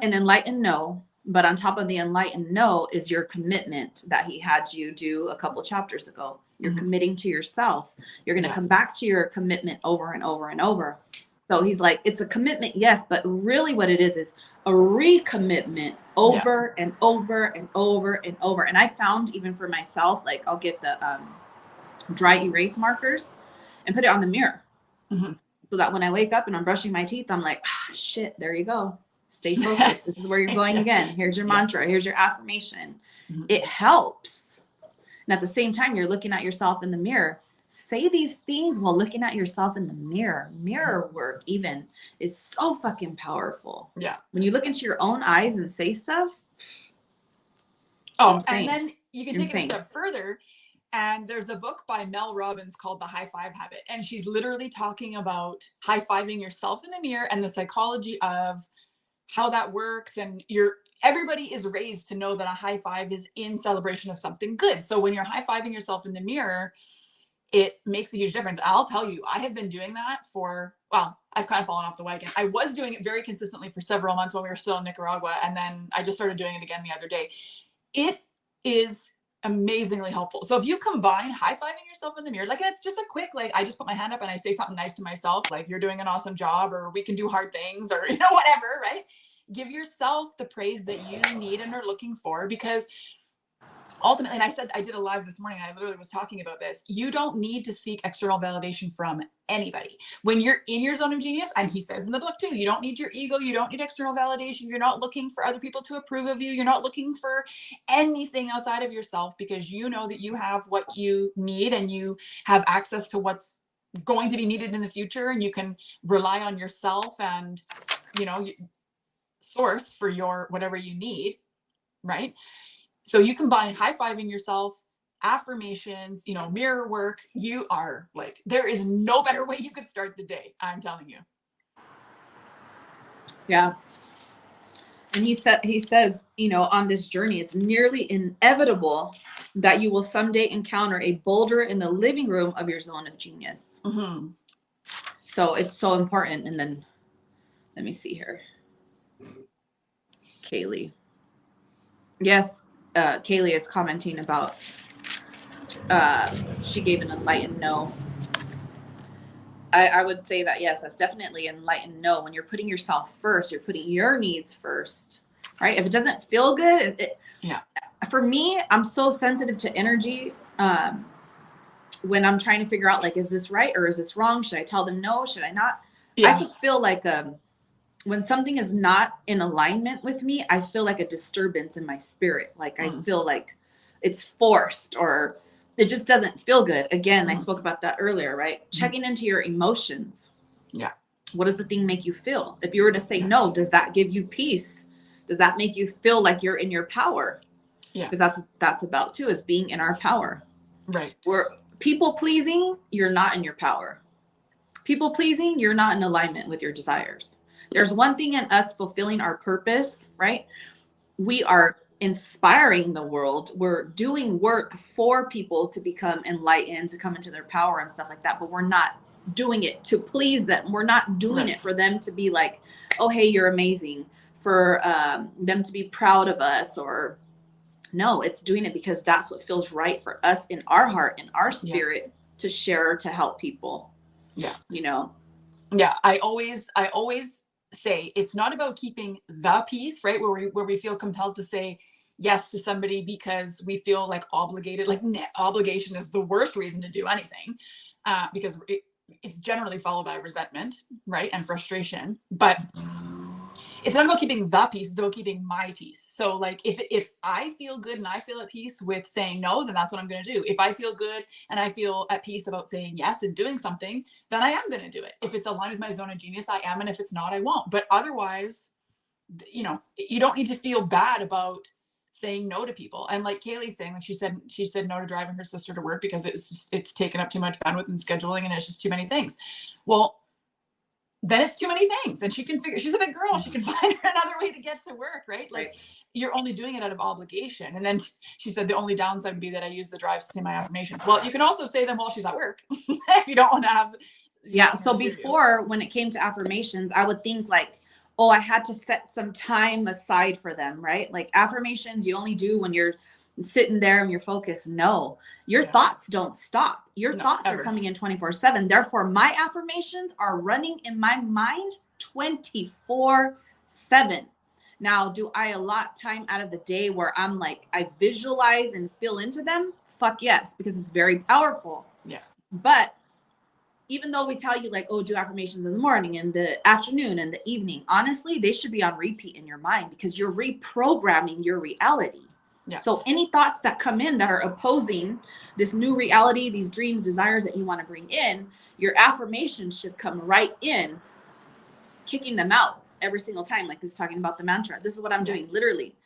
An enlightened no, but on top of the enlightened no is your commitment that he had you do a couple chapters ago. You're committing to yourself. You're going to come back to your commitment over and over and over. So he's like, it's a commitment, yes, but really what it is a recommitment over and over and over and over. And I found, even for myself, like I'll get the dry erase markers and put it on the mirror. So that when I wake up and I'm brushing my teeth, I'm like, shit, there you go. Stay focused. This is where you're going again. Here's your mantra. Here's your affirmation. It helps. And at the same time, you're looking at yourself in the mirror. Say these things while looking at yourself in the mirror. Mirror work even is so fucking powerful. Yeah. When you look into your own eyes and say stuff. Oh, insane. And then you can take it a step further. And there's a book by Mel Robbins called The High Five Habit. And she's literally talking about high-fiving yourself in the mirror and the psychology of how that works. And everybody is raised to know that a high five is in celebration of something good. So when you're high-fiving yourself in the mirror, it makes a huge difference. I'll tell you, I have been doing that I've kind of fallen off the wagon. I was doing it very consistently for several months when we were still in Nicaragua. And then I just started doing it again the other day. It is amazingly helpful. So if you combine high-fiving yourself in the mirror, like it's just a quick, like I just put my hand up and I say something nice to myself, like you're doing an awesome job, or we can do hard things, or, whatever, right? Give yourself the praise that you need and are looking for, because ultimately, and I did a live this morning, I literally was talking about this. You don't need to seek external validation from anybody. When you're in your zone of genius, and he says in the book too, you don't need your ego, you don't need external validation. You're not looking for other people to approve of you. You're not looking for anything outside of yourself, because you know that you have what you need and you have access to what's going to be needed in the future, and you can rely on yourself and, source for your whatever you need, right? So you combine high-fiving yourself, affirmations, mirror work. You are like, there is no better way you could start the day. I'm telling you. Yeah. And he says, on this journey, it's nearly inevitable that you will someday encounter a boulder in the living room of your zone of genius. Mm-hmm. So it's so important. And then let me see here. Kaylee. Yes. Kaylee is commenting about, she gave an enlightened no. I would say that, yes, that's definitely enlightened no. When you're putting yourself first, you're putting your needs first, right? If it doesn't feel good, for me, I'm so sensitive to energy. When I'm trying to figure out, like, is this right or is this wrong? Should I tell them no? Should I not? Yeah. I could feel like, when something is not in alignment with me, I feel like a disturbance in my spirit. Like I feel like it's forced, or it just doesn't feel good. Again, I spoke about that earlier, right? Checking into your emotions. Yeah. What does the thing make you feel? If you were to say no, does that give you peace? Does that make you feel like you're in your power? Yeah. Because that's about too, is being in our power. Right. We're people pleasing, you're not in your power. People pleasing, you're not in alignment with your desires. There's one thing in us fulfilling our purpose, right? We are inspiring the world. We're doing work for people to become enlightened, to come into their power and stuff like that. But we're not doing it to please them. We're not doing it for them to be like, oh, hey, you're amazing. For them to be proud of us, or no, it's doing it because that's what feels right for us in our heart, in our spirit, to share, to help people. Yeah. Yeah. I always say it's not about keeping the peace, right? Where we feel compelled to say yes to somebody because we feel like obligated. Like obligation is the worst reason to do anything, because it's generally followed by resentment, right, and frustration. But it's not about keeping the peace; it's about keeping my peace. So, like, if I feel good and I feel at peace with saying no, then that's what I'm going to do. If I feel good and I feel at peace about saying yes and doing something, then I am going to do it. If it's aligned with my zone of genius, I am, and if it's not, I won't. But otherwise, you don't need to feel bad about saying no to people. And like Kaylee's saying, like she said no to driving her sister to work because it's taken up too much bandwidth and scheduling, and it's just too many things. Well, then it's too many things, and she can figure, she's a big girl, she can find another way to get to work, right? Like you're only doing it out of obligation. And then she said the only downside would be that I use the drives to say my affirmations. Well, you can also say them while she's at work if you don't want to have. Yeah. So before, when it came to affirmations, I would think like, oh, I had to set some time aside for them, right? Like affirmations you only do when you're sitting there and you're focused. No, your thoughts don't stop. Your thoughts are coming in 24/7. Therefore, my affirmations are running in my mind 24/7. Now, do I allot time out of the day where I'm like, I visualize and feel into them? Fuck yes, because it's very powerful. Yeah. But even though we tell you like, oh, do affirmations in the morning and the afternoon and the evening, honestly, they should be on repeat in your mind because you're reprogramming your reality. Yeah. So any thoughts that come in that are opposing this new reality, these dreams, desires that you want to bring in, your affirmations should come right in, kicking them out every single time. Like this, talking about the mantra. This is what I'm doing literally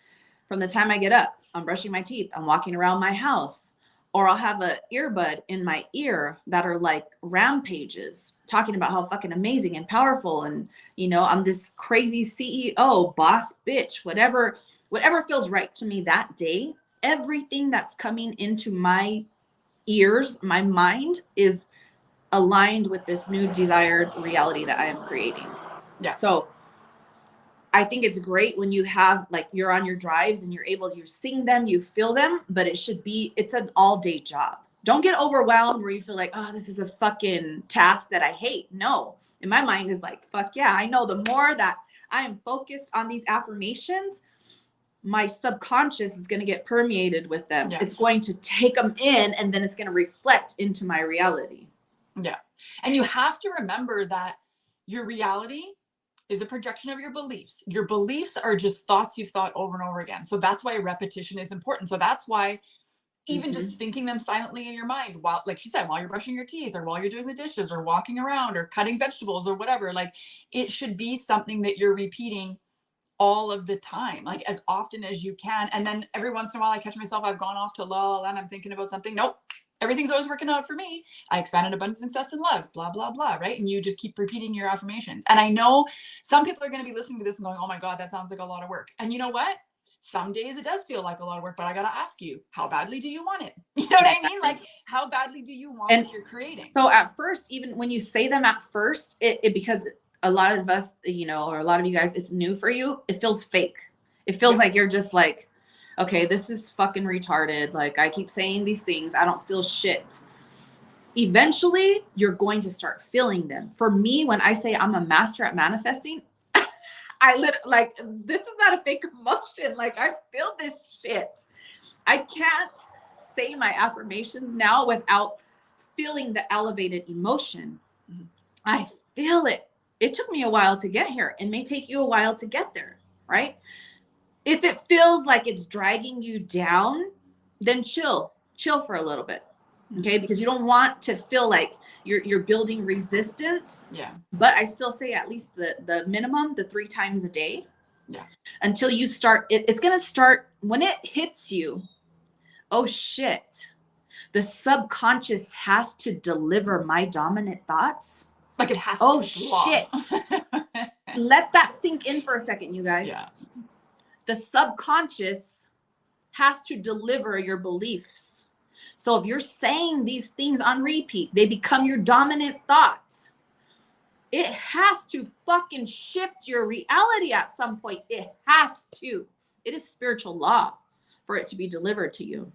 from the time I get up. I'm brushing my teeth. I'm walking around my house. Or I'll have an earbud in my ear that are like rampages talking about how fucking amazing and powerful. And, you know, I'm this crazy CEO, boss, bitch, whatever feels right to me that day. Everything that's coming into my ears, my mind is aligned with this new desired reality that I am creating. Yeah. So I think it's great when you have, like, you're on your drives and you sing them, you feel them, but it's an all day job. Don't get overwhelmed where you feel like, oh, this is a fucking task that I hate. No, in my mind is like, fuck yeah. I know the more that I am focused on these affirmations, my subconscious is going to get permeated with them. Yeah. It's going to take them in and then it's going to reflect into my reality. Yeah. And you have to remember that your reality is a projection of your beliefs. Your beliefs are just thoughts you've thought over and over again. So that's why repetition is important. So that's why even just thinking them silently in your mind, while, like she said, while you're brushing your teeth or while you're doing the dishes or walking around or cutting vegetables or whatever, like it should be something that you're repeating all of the time, like as often as you can. And then every once in a while I catch myself, I've gone off to lull and I'm thinking about something. Nope. Everything's always working out for me. I expanded abundance, success, and love, blah, blah, blah, right? And you just keep repeating your affirmations. And I know some people are going to be listening to this and going, oh my God, that sounds like a lot of work. And you know what? Some days it does feel like a lot of work, but I got to ask you, how badly do you want it? You know what I mean? Like, how badly do you want what you're creating? So at first, even when you say them at first, it because a lot of us, you know, or a lot of you guys, it's new for you. It feels fake. It feels like you're just like, okay, this is fucking retarded. Like, I keep saying these things. I don't feel shit. Eventually, you're going to start feeling them. For me, when I say I'm a master at manifesting, like, this is not a fake emotion. Like, I feel this shit. I can't say my affirmations now without feeling the elevated emotion. I feel it. It took me a while to get here. It may take you a while to get there, right? If it feels like it's dragging you down, then chill for a little bit. Okay. Because you don't want to feel like you're building resistance. Yeah. But I still say at least the minimum, the 3 times a day. Yeah. Until you start, it's going to start when it hits you. Oh shit. The subconscious has to deliver my dominant thoughts. Like it has to. Oh shit. Let that sink in for a second, you guys. Yeah. The subconscious has to deliver your beliefs. So if you're saying these things on repeat, they become your dominant thoughts. It has to fucking shift your reality at some point. It has to. It is spiritual law for it to be delivered to you.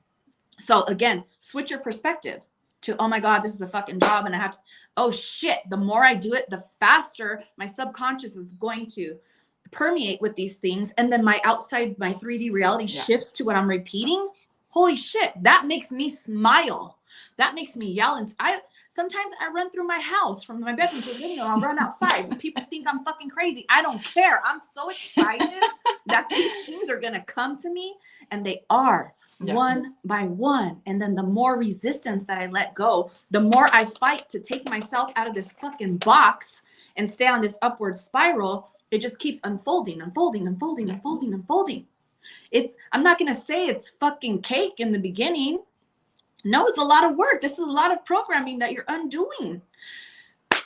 So again, switch your perspective to, oh my God, this is a fucking job and I have to, oh shit, the more I do it, the faster my subconscious is going to permeate with these things. And then my 3D reality shifts to what I'm repeating. Holy shit, that makes me smile. That makes me yell. And sometimes I run through my house from my bedroom to the living room. I'll run outside. People think I'm fucking crazy. I don't care. I'm so excited that these things are going to come to me. And they are. Yeah. One by one. And then the more resistance that I let go, the more I fight to take myself out of this fucking box and stay on this upward spiral. It just keeps unfolding. I'm not going to say it's fucking cake in the beginning. No, it's a lot of work. This is a lot of programming that you're undoing.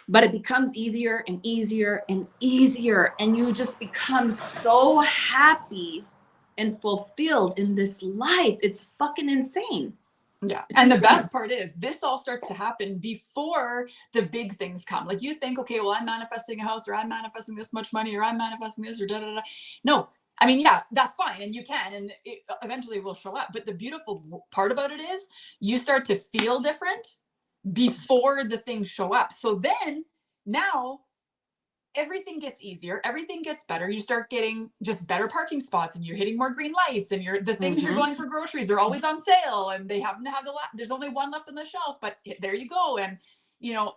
But it becomes easier and easier and easier. And you just become so happy and fulfilled in this life. It's fucking insane. Yeah. And the best part is this all starts to happen before the big things come. Like you think, okay, well, I'm manifesting a house or I'm manifesting this much money or I'm manifesting this or da, da, da. No, I mean, yeah, that's fine. And you can, and it eventually will show up. But the beautiful part about it is you start to feel different before the things show up. So then now everything gets easier, everything gets better. You start getting just better parking spots, and you're hitting more green lights, and the things you're going for groceries are always on sale, and they happen to have there's only one left on the shelf, but there you go. And you know,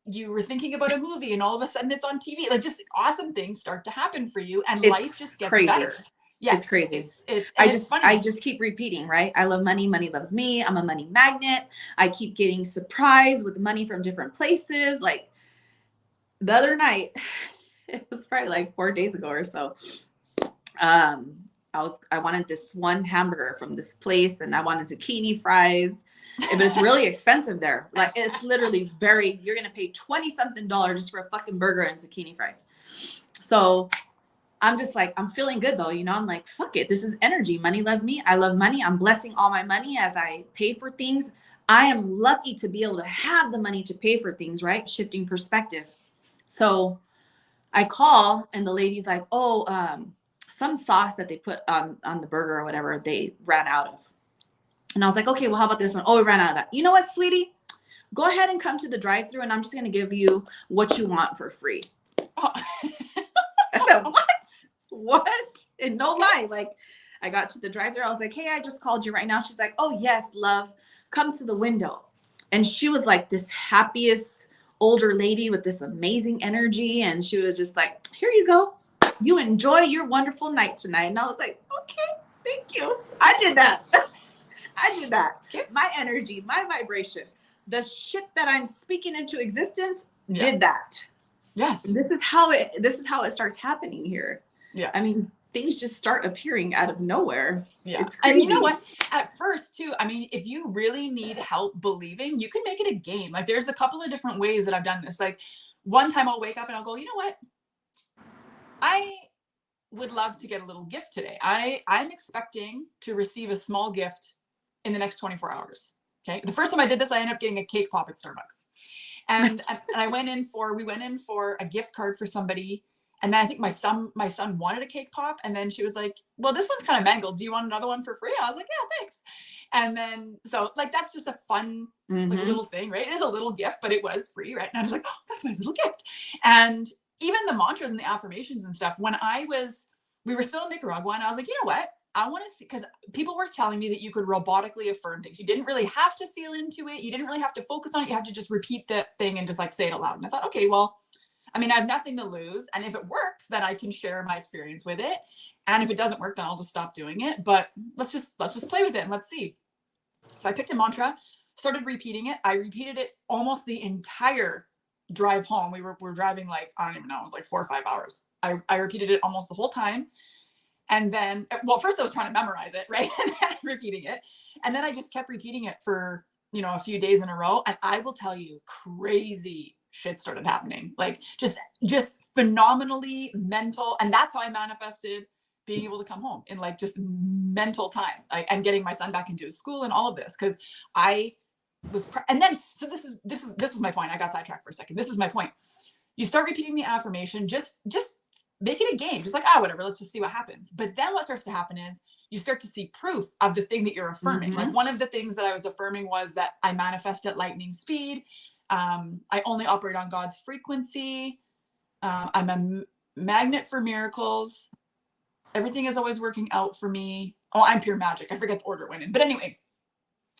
you were thinking about a movie, and all of a sudden it's on TV. Like, just awesome things start to happen for you, and life just gets better. Yes, it's crazy. It's funny. I just keep repeating, right? I love money. Money loves me. I'm a money magnet. I keep getting surprised with money from different places. Like the other night, it was probably like 4 days ago or so. I wanted this one hamburger from this place, and I wanted zucchini fries, but it's really expensive there. Like, it's literally you're going to pay $20-something just for a fucking burger and zucchini fries. So I'm just like, I'm feeling good though. You know, I'm like, fuck it. This is energy. Money loves me. I love money. I'm blessing all my money as I pay for things. I am lucky to be able to have the money to pay for things, right? Shifting perspective. So I call, and the lady's like, some sauce that they put on the burger or whatever, they ran out of. And I was like, okay, well, how about this one? Oh, we ran out of that. You know what, sweetie? Go ahead and come to the drive-thru, and I'm just going to give you what you want for free. Oh. I said, what? And no lie, like, I got to the drive-thru. I was like, hey, I just called you right now. She's like, oh, yes, love. Come to the window. And she was like this happiest older lady with this amazing energy. And she was just like, here you go. You enjoy your wonderful night tonight. And I was like, okay, thank you. I did that. My energy, my vibration, the shit that I'm speaking into existence did that. Yes. And this is how it starts happening here. Yeah. I mean, things just start appearing out of nowhere. Yeah. It's crazy. And you know what? At first too, I mean, if you really need help believing, you can make it a game. Like, there's a couple of different ways that I've done this. Like, one time I'll wake up and I'll go, you know what? I would love to get a little gift today. I'm expecting to receive a small gift in the next 24 hours. Okay. The first time I did this, I ended up getting a cake pop at Starbucks. And we went in for a gift card for somebody. And then I think my son wanted a cake pop. And then she was like, well, this one's kind of mangled. Do you want another one for free? I was like, yeah, thanks. And then, so like, that's just a fun like, little thing, right? It is a little gift, but it was free, right? And I was like, oh, that's my little gift. And even the mantras and the affirmations and stuff, when we were still in Nicaragua, and I was like, you know what? I want to see, because people were telling me that you could robotically affirm things. You didn't really have to feel into it. You didn't really have to focus on it. You have to just repeat the thing and just like say it out loud. And I thought, okay, well, I mean, I have nothing to lose. And if it works, then I can share my experience with it. And if it doesn't work, then I'll just stop doing it. But let's just play with it and let's see. So I picked a mantra, started repeating it. I repeated it almost the entire drive home. We're driving like, I don't even know, it was like 4 or 5 hours. I repeated it almost the whole time. And then, well, first I was trying to memorize it, right? And then repeating it. And then I just kept repeating it for, a few days in a row. And I will tell you, crazy shit started happening. Like, just phenomenally mental. And that's how I manifested being able to come home in like just mental time, like, and getting my son back into his school and all of this. Cause I was, and then, so this was my point. I got sidetracked for a second. This is my point. You start repeating the affirmation, just make it a game. Just like, whatever, let's just see what happens. But then what starts to happen is you start to see proof of the thing that you're affirming. Like, one of the things that I was affirming was that I manifest at lightning speed. I only operate on God's frequency. I'm a magnet for miracles. Everything is always working out for me. Oh, I'm pure magic. I forget the order it went in. But anyway,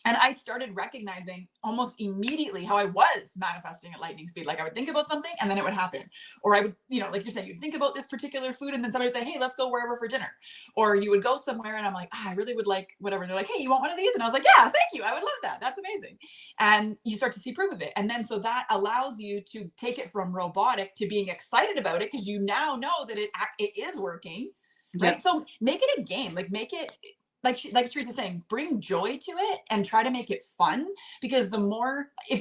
and I started recognizing almost immediately how I was manifesting at lightning speed. Like, I would think about something and then it would happen. Or I would, like you're saying, you'd think about this particular food and then somebody would say, hey, let's go wherever for dinner. Or you would go somewhere and I'm like, I really would like whatever. And they're like, hey, you want one of these? And I was like, yeah, thank you. I would love that. That's amazing. And you start to see proof of it. And then, so that allows you to take it from robotic to being excited about it, because you now know that it is working. Right. Yep. So make it a game, like make it, like Teresa's saying, bring joy to it and try to make it fun, because the more, if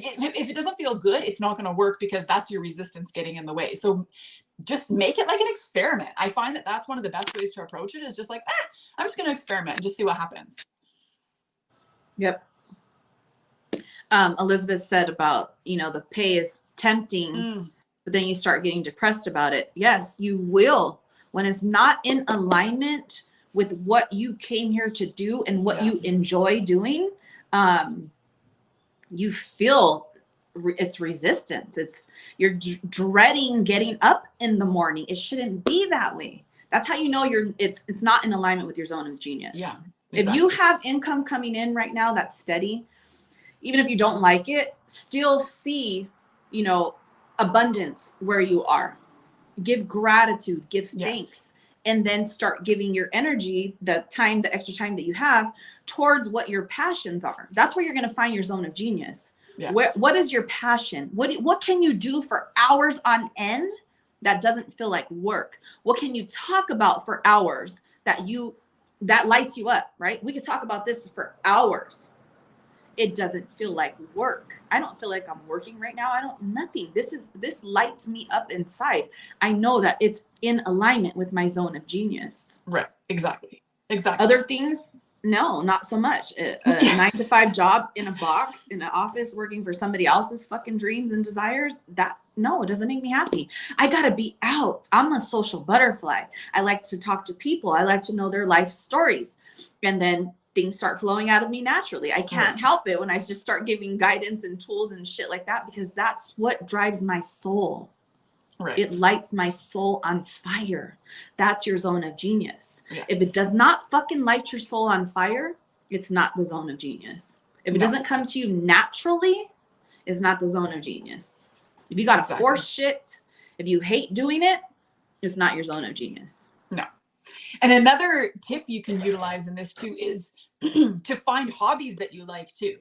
it doesn't feel good, it's not going to work, because that's your resistance getting in the way. So just make it like an experiment. I find that that's one of the best ways to approach it, is just like, I'm just going to experiment and just see what happens. Yep. Elizabeth said about, the pay is tempting, but then you start getting depressed about it. Yes, you will. When it's not in alignment with what you came here to do and what you enjoy doing, you feel it's resistance. It's you're dreading getting up in the morning. It shouldn't be that way. That's how you know it's not in alignment with your zone of genius. Yeah. Exactly. If you have income coming in right now that's steady, even if you don't like it, still see, you know, abundance where you are. Give gratitude, give thanks, and then start giving your energy, the extra time that you have towards what your passions are. That's where you're going to find your zone of genius. Yeah. What is your passion? What can you do for hours on end that doesn't feel like work? What can you talk about for hours that lights you up, right? We could talk about this for hours. It doesn't feel like work. I don't feel like I'm working right now. Nothing. This lights me up inside. I know that it's in alignment with my zone of genius. Right. Exactly. Other things, no, not so much. A 9-to-5 job in a box, in an office, working for somebody else's fucking dreams and desires, no, it doesn't make me happy. I gotta be out. I'm a social butterfly. I like to talk to people. I like to know their life stories. And then things start flowing out of me naturally. I can't help it when I just start giving guidance and tools and shit like that, because that's what drives my soul. Right. It lights my soul on fire. That's your zone of genius. Yeah. If it does not fucking light your soul on fire, it's not the zone of genius. If it doesn't come to you naturally, it's not the zone of genius. If you got to force shit, if you hate doing it, it's not your zone of genius. No. And another tip you can utilize in this too is to find hobbies that you like too.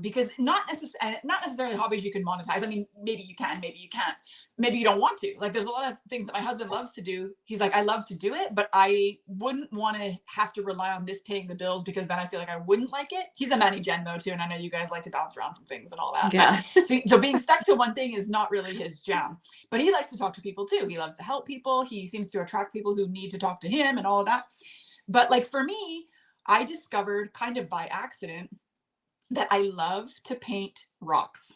Because not necessarily hobbies you can monetize. I mean, maybe you can, maybe you can't, maybe you don't want to. Like, there's a lot of things that my husband loves to do. He's like, I love to do it, but I wouldn't want to have to rely on this paying the bills, because then I feel like I wouldn't like it. He's a Manny Gen though too, and I know you guys like to bounce around from things and all that. Yeah. So being stuck to one thing is not really his jam. But he likes to talk to people too. He loves to help people. He seems to attract people who need to talk to him and all of that. But like for me, I discovered kind of by accident that I love to paint rocks.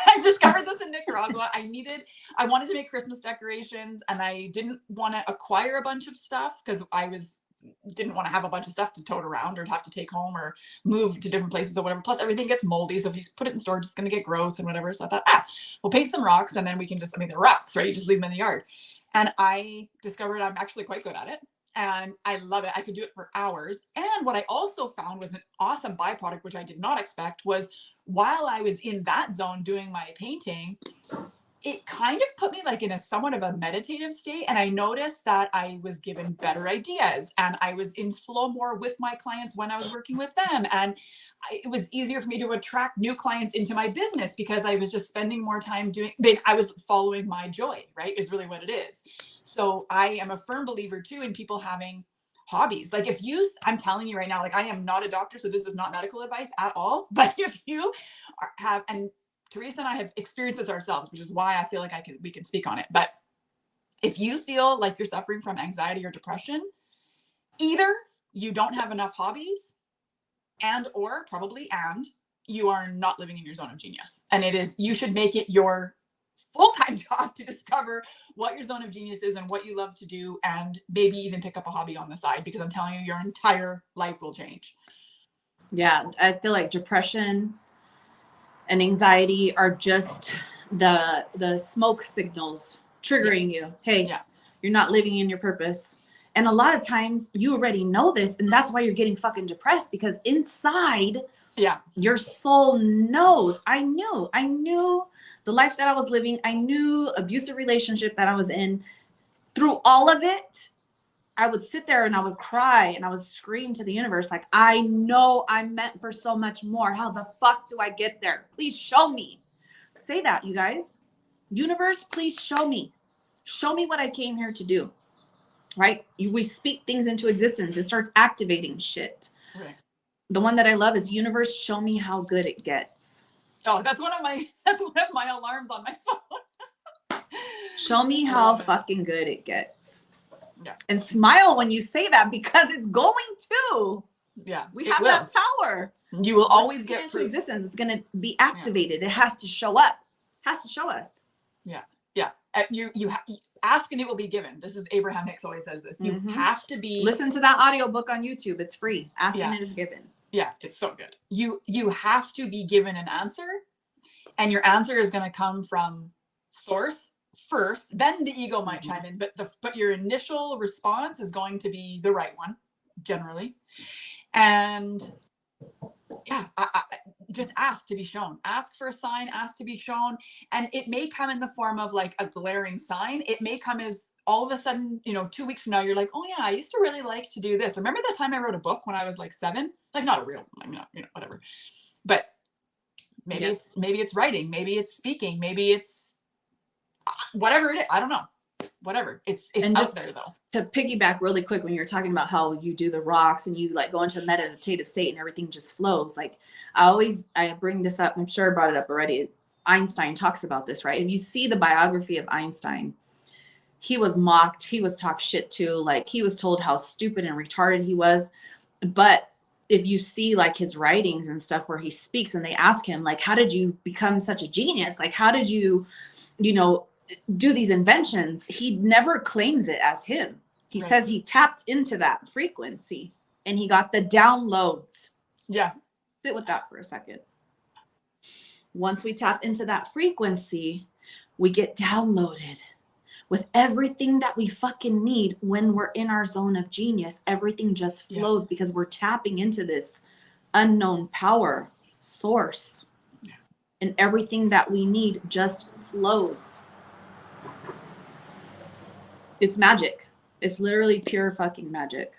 I discovered this in Nicaragua. I wanted to make Christmas decorations, and I didn't want to acquire a bunch of stuff because didn't want to have a bunch of stuff to tote around or have to take home or move to different places or whatever. Plus everything gets moldy. So if you put it in storage, it's going to get gross and whatever. So I thought, we'll paint some rocks, and then we can they're rocks, right? You just leave them in the yard. And I discovered I'm actually quite good at it. And I love it. I could do it for hours. And what I also found was an awesome byproduct, which I did not expect, was while I was in that zone doing my painting, it kind of put me like in a somewhat of a meditative state. And I noticed that I was given better ideas, and I was in flow more with my clients when I was working with them. And it was easier for me to attract new clients into my business because I was just spending more time I was following my joy, right? Is really what it is. So I am a firm believer too in people having hobbies. Like I'm telling you right now, like I am not a doctor, so this is not medical advice at all. But if you have, and Teresa and I have experienced this ourselves, which is why I feel like we can speak on it. But if you feel like you're suffering from anxiety or depression, either you don't have enough hobbies, and you are not living in your zone of genius. And you should make it your full-time job to discover what your zone of genius is and what you love to do, and maybe even pick up a hobby on the side, because I'm telling you, your entire life will change. Yeah, I feel like depression and anxiety are just the smoke signals triggering you. Hey, you're not living in your purpose. And a lot of times you already know this, and that's why you're getting fucking depressed, because inside your soul knows. I knew the life that I was living. I knew abusive relationship that I was in. Through all of it, I would sit there and I would cry and I would scream to the universe, like, I know I'm meant for so much more. How the fuck do I get there? Please show me. Say that, you guys. Universe, please show me. Show me what I came here to do. Right? We speak things into existence. It starts activating shit. Right. The one that I love is, universe, show me how good it gets. Oh, that's one of my alarms on my phone. Show me how fucking good it gets. Yeah. And smile when you say that, because it's going to. Yeah. We have that power. You will always get into existence. It's going to be activated. It has to show up. It has to show us. Yeah. Yeah. You ask and it will be given. This is Abraham Hicks always says this. You have to be. Listen to that audiobook on YouTube. It's free. Ask and it is given. Yeah, it's so good. You have to be given an answer, and your answer is going to come from source first, then the ego might chime in, but your initial response is going to be the right one generally. And yeah, I just ask to be shown, ask for a sign, ask to be shown. And it may come in the form of like a glaring sign. It may come as all of a sudden, 2 weeks from now, you're like, oh yeah, I used to really like to do this. Remember that time I wrote a book when I was like 7? Like not a real, whatever. But maybe it's writing, maybe it's speaking, maybe it's whatever it is. I don't know. Whatever. It's and out there though. To piggyback really quick, when you're talking about how you do the rocks and you like go into a meditative state and everything just flows. Like I bring this up. I'm sure I brought it up already. Einstein talks about this, right? If you see the biography of Einstein, he was mocked. He was talked shit to. Like he was told how stupid and retarded he was. But if you see like his writings and stuff where he speaks and they ask him like, how did you become such a genius? Like, how did you, do these inventions? He never claims it as him. He says he tapped into that frequency and he got the downloads. Yeah. Sit with that for a second. Once we tap into that frequency, we get downloaded with everything that we fucking need when we're in our zone of genius. Everything just flows because we're tapping into this unknown power source. Yeah. And everything that we need just flows. It's magic. It's literally pure fucking magic.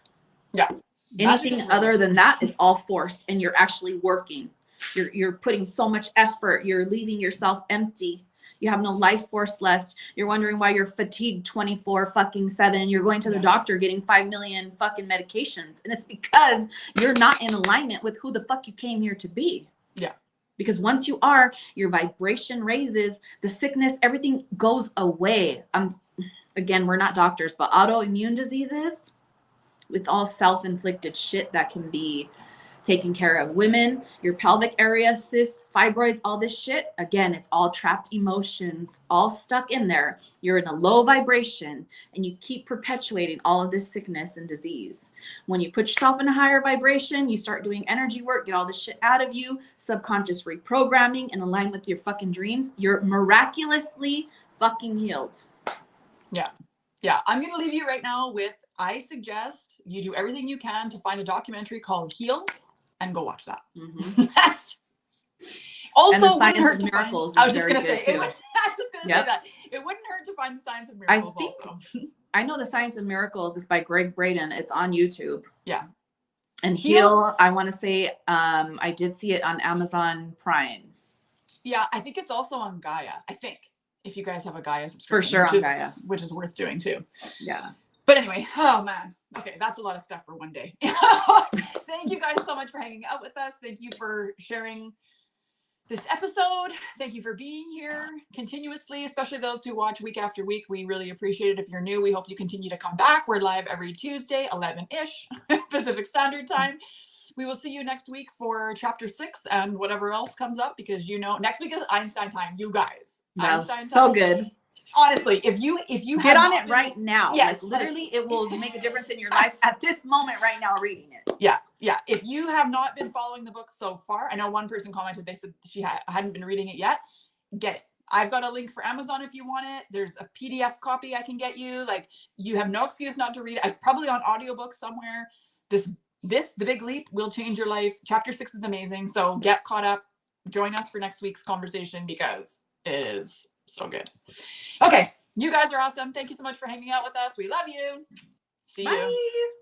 Yeah. Anything other than that, it's all forced and you're actually working. You're putting so much effort. You're leaving yourself empty. You have no life force left. You're wondering why you're fatigued 24/7. You're going to the doctor getting 5 million fucking medications. And it's because you're not in alignment with who the fuck you came here to be. Yeah. Because once you are, your vibration raises, the sickness, everything goes away. Again, we're not doctors, but autoimmune diseases, it's all self-inflicted shit that can be taken care of. Women, your pelvic area, cysts, fibroids, all this shit, again, it's all trapped emotions, all stuck in there. You're in a low vibration and you keep perpetuating all of this sickness and disease. When you put yourself in a higher vibration, you start doing energy work, get all this shit out of you, subconscious reprogramming and align with your fucking dreams, you're miraculously fucking healed. Yeah. Yeah. I'm going to leave you right now with, I suggest you do everything you can to find a documentary called Heal and go watch that. Mm-hmm. That's also and the Science of Miracles. I was just going to say, say that. It wouldn't hurt to find the Science of Miracles I know the Science of Miracles is by Greg Braden. It's on YouTube. Yeah. And Heal, I want to say, I did see it on Amazon Prime. Yeah. I think it's also on Gaia. I think. If you guys have a Gaia subscription. For sure on Gaia. Which is worth doing too. Yeah. But anyway, oh man. Okay, that's a lot of stuff for one day. Thank you guys so much for hanging out with us. Thank you for sharing this episode. Thank you for being here continuously, especially those who watch week after week. We really appreciate it. If you're new, we hope you continue to come back. We're live every Tuesday, 11-ish Pacific Standard Time. We will see you next week for chapter 6 and whatever else comes up, because next week is Einstein time, you guys. Einstein so time. Good. Honestly, if you get on it right now, yes, like literally it will make a difference in your life at this moment right now reading it. Yeah. Yeah. If you have not been following the book so far, I know one person commented, they said she hadn't been reading it yet. Get it. I've got a link for Amazon if you want it. There's a PDF copy I can get you. Like, you have no excuse not to read it. It's probably on audiobook somewhere. The Big Leap will change your life. Chapter 6 is amazing. So get caught up. Join us for next week's conversation because it is so good. Okay. You guys are awesome. Thank you so much for hanging out with us. We love you. See you.